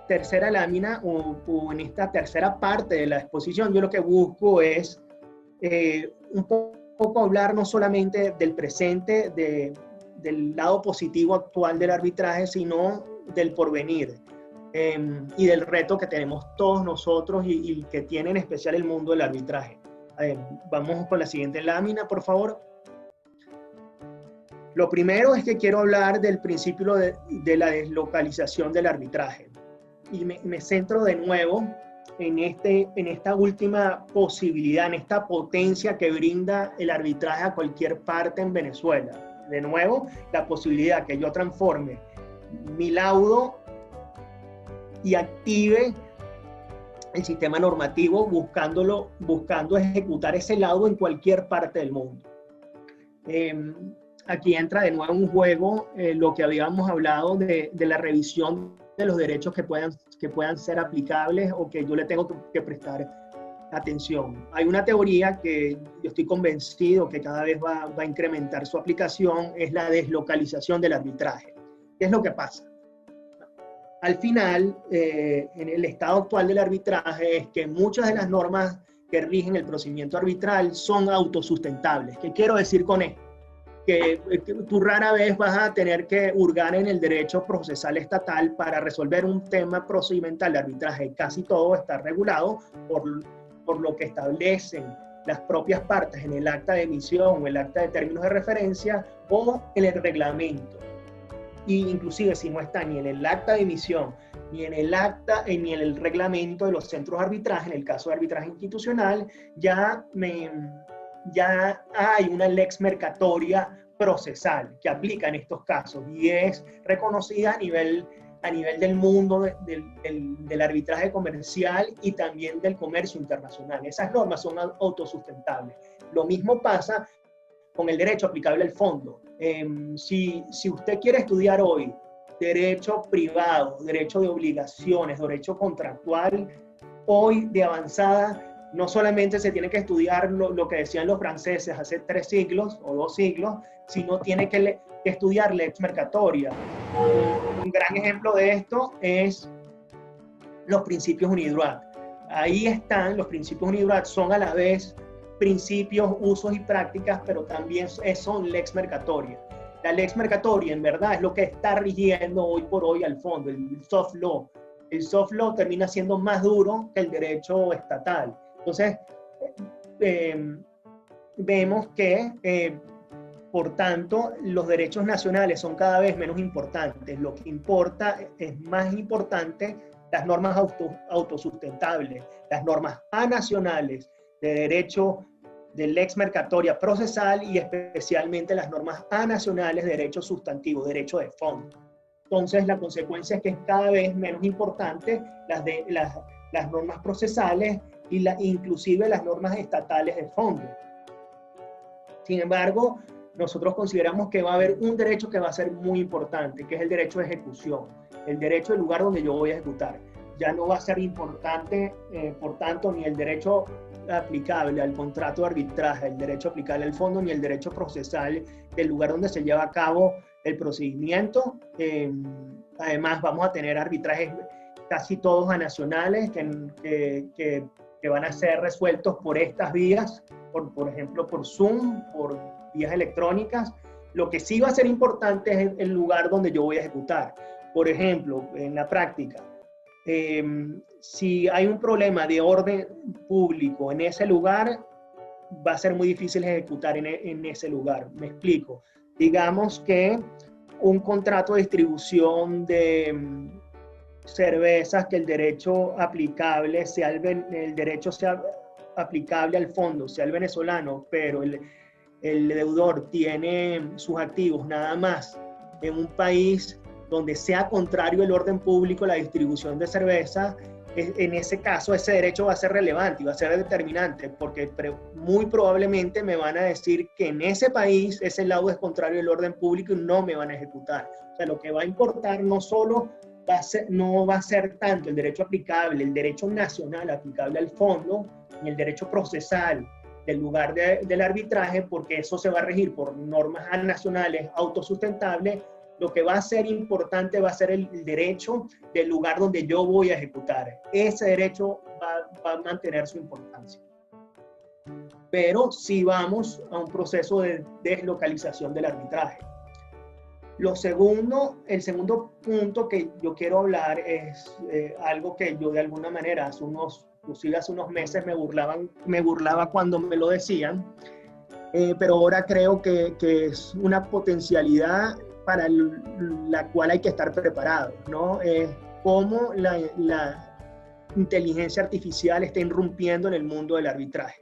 tercera lámina o en esta tercera parte de la exposición, yo lo que busco es un poco hablar no solamente del presente, del lado positivo actual del arbitraje, sino del porvenir y del reto que tenemos todos nosotros y que tiene en especial el mundo del arbitraje. Vamos con la siguiente lámina, por favor. Lo primero es que quiero hablar del principio de la deslocalización del arbitraje. Y me centro de nuevo en esta última posibilidad, en esta potencia que brinda el arbitraje a cualquier parte en Venezuela. De nuevo, la posibilidad que yo transforme mi laudo y active el sistema normativo buscando ejecutar ese laudo en cualquier parte del mundo. Aquí entra de nuevo en juego lo que habíamos hablado de la revisión de los derechos que puedan ser aplicables o que yo le tengo que prestar atención. Hay una teoría que yo estoy convencido que cada vez va a incrementar su aplicación, es la deslocalización del arbitraje. ¿Qué es lo que pasa? Al final, en el estado actual del arbitraje, es que muchas de las normas que rigen el procedimiento arbitral son autosustentables. ¿Qué quiero decir con esto? Que tú rara vez vas a tener que hurgar en el derecho procesal estatal para resolver un tema procedimental de arbitraje. Casi todo está regulado por lo que establecen las propias partes en el acta de emisión o el acta de términos de referencia o en el reglamento. Y inclusive si no está ni en el acta de emisión, ni en el reglamento de los centros de arbitraje, en el caso de arbitraje institucional, ya hay una lex mercatoria procesal que aplica en estos casos y es reconocida a nivel del mundo del arbitraje comercial y también del comercio internacional. Esas normas son autosustentables. Lo mismo pasa con el derecho aplicable al fondo. Si usted quiere estudiar hoy derecho privado, derecho de obligaciones, derecho contractual, hoy de avanzada, no solamente se tiene que estudiar lo que decían los franceses hace 3 siglos o 2 siglos, sino tiene que estudiar lex mercatoria. Un gran ejemplo de esto es los principios UNIDROIT. Ahí están, los principios UNIDROIT son a la vez principios, usos y prácticas, pero también son lex mercatoria. La lex mercatoria, en verdad, es lo que está rigiendo hoy por hoy al fondo, el soft law. el soft law termina siendo más duro que el derecho estatal. Entonces, vemos que, por tanto, los derechos nacionales son cada vez menos importantes. Lo que importa es más importante las normas autosustentables, las normas anacionales de derecho de lex mercatoria procesal y especialmente las normas anacionales de derecho sustantivo, derecho de fondo. Entonces, la consecuencia es que es cada vez menos importante las normas procesales y inclusive las normas estatales de fondo. Sin embargo, nosotros consideramos que va a haber un derecho que va a ser muy importante, que es el derecho de ejecución, el derecho del lugar donde yo voy a ejecutar. Ya no va a ser importante, por tanto, ni el derecho aplicable al contrato de arbitraje, el derecho aplicable al fondo, ni el derecho procesal del lugar donde se lleva a cabo el procedimiento. Además, vamos a tener arbitrajes casi todos anacionales que van a ser resueltos por estas vías, por ejemplo, por Zoom, por vías electrónicas. Lo que sí va a ser importante es el lugar donde yo voy a ejecutar. Por ejemplo, en la práctica, si hay un problema de orden público en ese lugar, va a ser muy difícil ejecutar en ese lugar. Me explico. Digamos que un contrato de distribución de cervezas, que el derecho aplicable sea el derecho sea aplicable al fondo, sea el venezolano, pero el deudor tiene sus activos nada más en un país donde sea contrario el orden público, la distribución de cerveza, en ese caso ese derecho va a ser relevante y va a ser determinante, porque muy probablemente me van a decir que en ese país ese laudo es contrario al orden público y no me van a ejecutar. O sea, lo que va a importar no solo no va a ser tanto el derecho aplicable, el derecho nacional aplicable al fondo, ni el derecho procesal del lugar del arbitraje, porque eso se va a regir por normas nacionales autosustentables. Lo que va a ser importante va a ser el derecho del lugar donde yo voy a ejecutar. Ese derecho va a mantener su importancia. Pero sí vamos a un proceso de deslocalización del arbitraje. El segundo punto que yo quiero hablar es algo que yo de alguna manera hace unos meses me burlaba cuando me lo decían, pero ahora creo que es una potencialidad para la cual hay que estar preparados, ¿no? Cómo la inteligencia artificial está irrumpiendo en el mundo del arbitraje.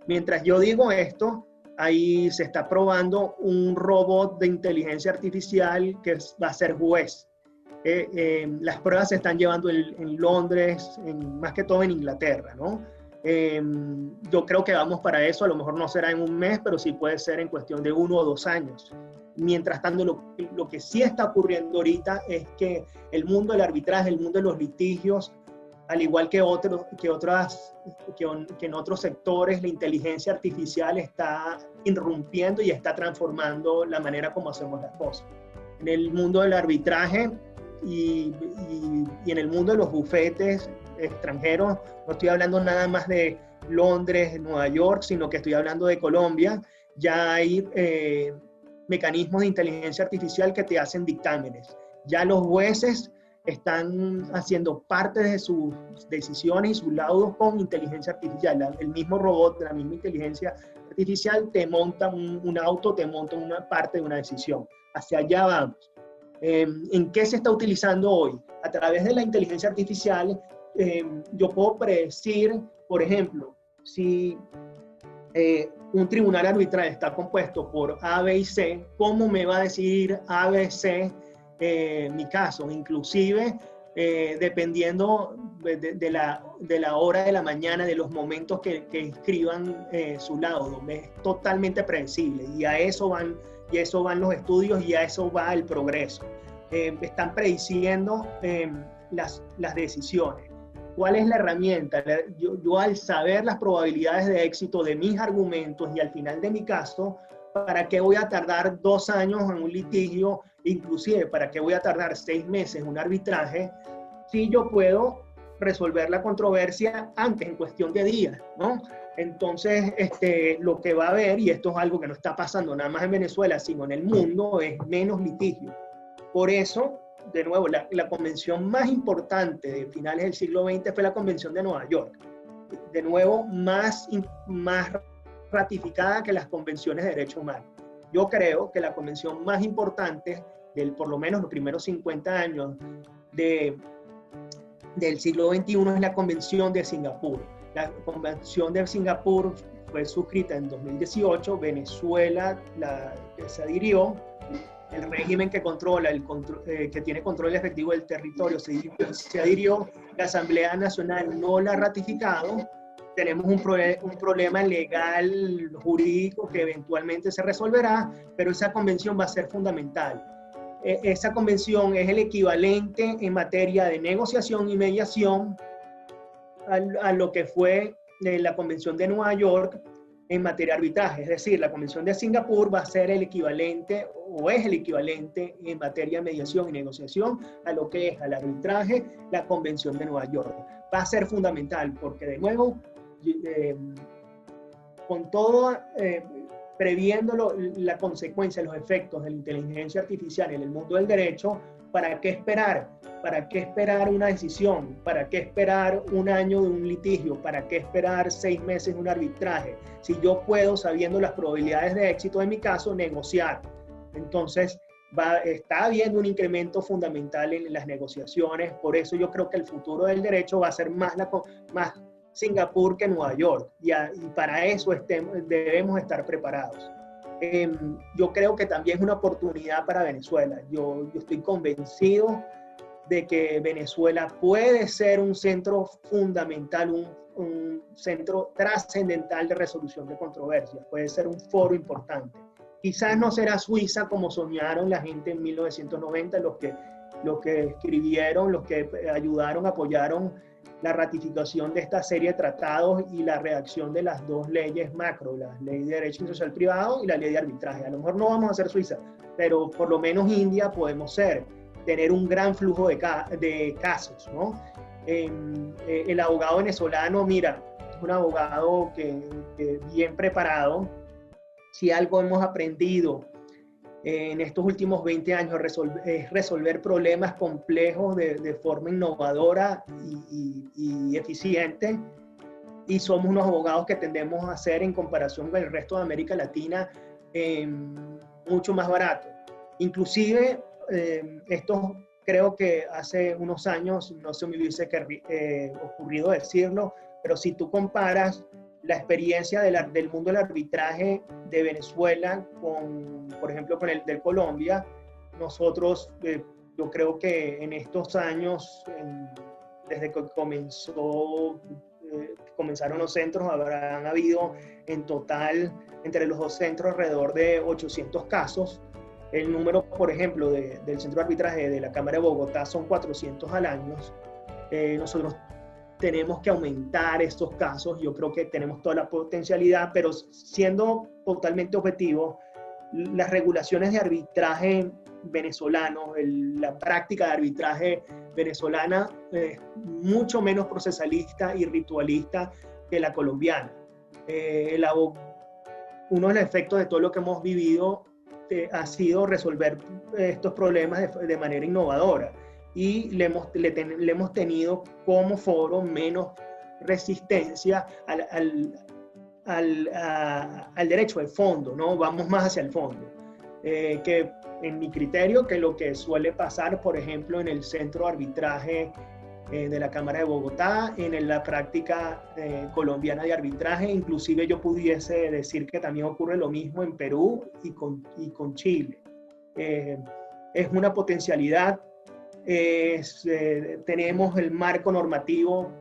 Mientras yo digo esto, ahí se está probando un robot de inteligencia artificial que va a ser juez. Las pruebas se están llevando en Londres, más que todo en Inglaterra, ¿no? Yo creo que vamos para eso, a lo mejor no será en un mes, pero sí puede ser en cuestión de 1 o 2 años. Mientras tanto, lo que sí está ocurriendo ahorita es que el mundo del arbitraje, el mundo de los litigios, al igual que en otros sectores, la inteligencia artificial está irrumpiendo y está transformando la manera como hacemos las cosas. En el mundo del arbitraje y en el mundo de los bufetes extranjeros, no estoy hablando nada más de Londres, Nueva York, sino que estoy hablando de Colombia. Ya hay mecanismos de inteligencia artificial que te hacen dictámenes. Ya los jueces están haciendo parte de sus decisiones y sus laudos con inteligencia artificial. El mismo robot, la misma inteligencia artificial te monta un auto, te monta una parte de una decisión. Hacia allá vamos. ¿En qué se está utilizando hoy? A través de la inteligencia artificial, yo puedo predecir, por ejemplo, si un tribunal arbitral está compuesto por A, B y C, ¿cómo me va a decidir A, B, C mi caso? Inclusive, dependiendo de la hora de la mañana, de los momentos que escriban su laudo. Es totalmente predecible y a eso van los estudios y a eso va el progreso. Están prediciendo las decisiones. ¿Cuál es la herramienta? Yo al saber las probabilidades de éxito de mis argumentos y al final de mi caso, ¿para qué voy a tardar 2 años en un litigio? Inclusive, ¿para qué voy a tardar 6 meses en un arbitraje? Si yo puedo resolver la controversia antes, en cuestión de días, ¿no? Entonces, lo que va a haber, y esto es algo que no está pasando nada más en Venezuela, sino en el mundo, es menos litigio. Por eso, de nuevo, la convención más importante de finales del siglo XX fue la Convención de Nueva York. De nuevo, más ratificada que las convenciones de derechos humanos. Yo creo que la convención más importante, por lo menos los primeros 50 años del siglo XXI, es la Convención de Singapur. La Convención de Singapur fue suscrita en 2018, Venezuela se adhirió, el régimen que controla, que tiene control efectivo del territorio se adhirió, la Asamblea Nacional no la ha ratificado, tenemos un problema legal, jurídico, que eventualmente se resolverá, pero esa convención va a ser fundamental. Esa convención es el equivalente en materia de negociación y mediación a lo que fue la Convención de Nueva York en materia de arbitraje. Es decir, la Convención de Singapur va a ser el equivalente, o es el equivalente en materia de mediación y negociación a lo que es al arbitraje la Convención de Nueva York. Va a ser fundamental porque, de nuevo, con todo, previendo la consecuencia, los efectos de la inteligencia artificial en el mundo del derecho, ¿para qué esperar? ¿Para qué esperar una decisión? ¿Para qué esperar un año de un litigio? ¿Para qué esperar 6 meses de un arbitraje? Si yo puedo, sabiendo las probabilidades de éxito de mi caso, negociar. Entonces, está habiendo un incremento fundamental en las negociaciones. Por eso yo creo que el futuro del derecho va a ser más Singapur que Nueva York. Y para eso debemos estar preparados. Yo creo que también es una oportunidad para Venezuela. Yo estoy convencido de que Venezuela puede ser un centro fundamental, un centro trascendental de resolución de controversias. Puede ser un foro importante. Quizás no será Suiza como soñaron la gente en 1990, los que escribieron, los que ayudaron, apoyaron la ratificación de esta serie de tratados y la redacción de las 2 leyes macro, la ley de derecho social privado y la ley de arbitraje. A lo mejor no vamos a ser Suiza, pero por lo menos India podemos tener un gran flujo de casos, ¿no? El abogado venezolano, mira, es un abogado que bien preparado. Si algo hemos aprendido en estos últimos 20 años es resolver problemas complejos de forma innovadora y eficiente, y somos unos abogados que tendemos a hacer, en comparación con el resto de América Latina, mucho más barato. Inclusive, esto creo que hace unos años no se me hubiese ocurrido decirlo, pero si tú comparas la experiencia del mundo del arbitraje de Venezuela por ejemplo, con el de Colombia, nosotros, yo creo que en estos años, desde que comenzaron los centros, habrán habido en total, entre los 2 centros, alrededor de 800 casos. El número, por ejemplo, del centro de arbitraje de la Cámara de Bogotá son 400 al año. Nosotros tenemos que aumentar estos casos. Yo creo que tenemos toda la potencialidad, pero siendo totalmente objetivo, las regulaciones de arbitraje venezolano, la práctica de arbitraje venezolana es mucho menos procesalista y ritualista que la colombiana. Uno de los efectos de todo lo que hemos vivido ha sido resolver estos problemas de manera innovadora, y le hemos tenido como foro menos resistencia al derecho de fondo, ¿no? Vamos más hacia el fondo. Que en mi criterio, que lo que suele pasar, por ejemplo, en el centro de arbitraje de la Cámara de Bogotá, en la práctica colombiana de arbitraje, inclusive yo pudiese decir que también ocurre lo mismo en Perú y con Chile. Es una potencialidad. Tenemos el marco normativo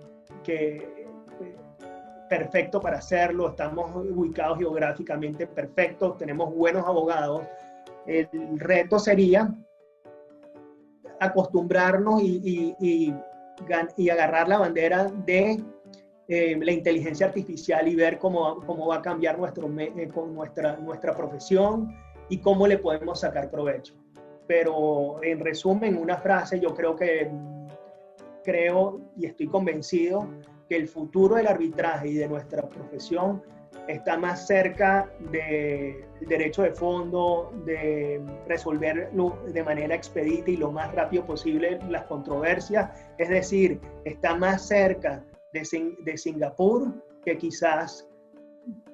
perfecto para hacerlo, estamos ubicados geográficamente perfectos, tenemos buenos abogados. El reto sería acostumbrarnos y agarrar la bandera de la inteligencia artificial y ver cómo va a cambiar nuestra profesión y cómo le podemos sacar provecho. Pero en resumen, una frase, yo creo y estoy convencido que el futuro del arbitraje y de nuestra profesión está más cerca del derecho de fondo, de resolver de manera expedita y lo más rápido posible las controversias, es decir, está más cerca de Singapur que quizás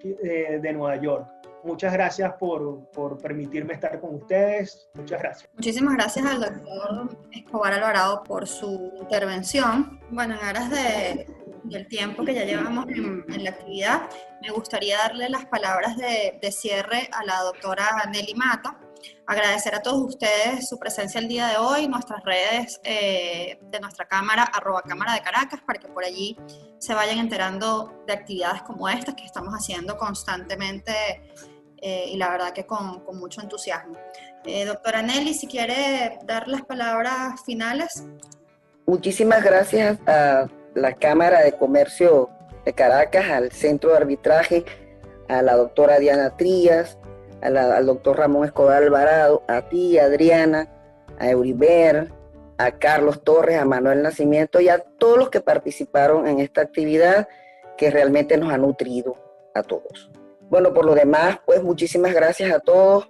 de Nueva York. Muchas gracias por permitirme estar con ustedes. Muchas gracias. Muchísimas gracias al doctor Escobar Alvarado por su intervención. Bueno, en aras del tiempo que ya llevamos en la actividad, me gustaría darle las palabras de cierre a la doctora Nelly Mata. Agradecer a todos ustedes su presencia el día de hoy, nuestras redes de nuestra cámara, @cámara de Caracas, para que por allí se vayan enterando de actividades como estas que estamos haciendo constantemente y la verdad que con mucho entusiasmo. Doctora Nelly, si quiere dar las palabras finales. Muchísimas gracias a la Cámara de Comercio de Caracas, al Centro de Arbitraje, a la doctora Diana Trías, al doctor Ramón Escobar Alvarado, a ti, Adriana, a Euriber, a Carlos Torres, a Manuel Nacimiento y a todos los que participaron en esta actividad que realmente nos ha nutrido a todos. Bueno, por lo demás, pues muchísimas gracias a todos,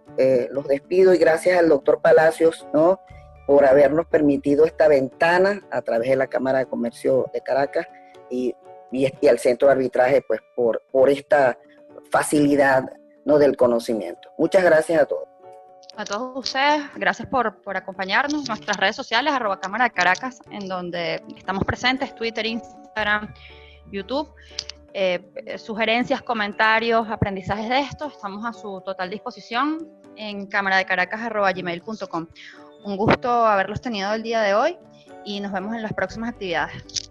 los despido y gracias al doctor Palacios, ¿no?, por habernos permitido esta ventana a través de la Cámara de Comercio de Caracas y al Centro de Arbitraje, pues por esta facilidad, ¿no?, del conocimiento. Muchas gracias a todos. A todos ustedes, gracias por acompañarnos. Nuestras redes sociales, @Cámara de Caracas, en donde estamos presentes, Twitter, Instagram, YouTube. Sugerencias, comentarios, aprendizajes de esto, estamos a su total disposición en cámaradecaracas@gmail.com. Un gusto haberlos tenido el día de hoy y nos vemos en las próximas actividades.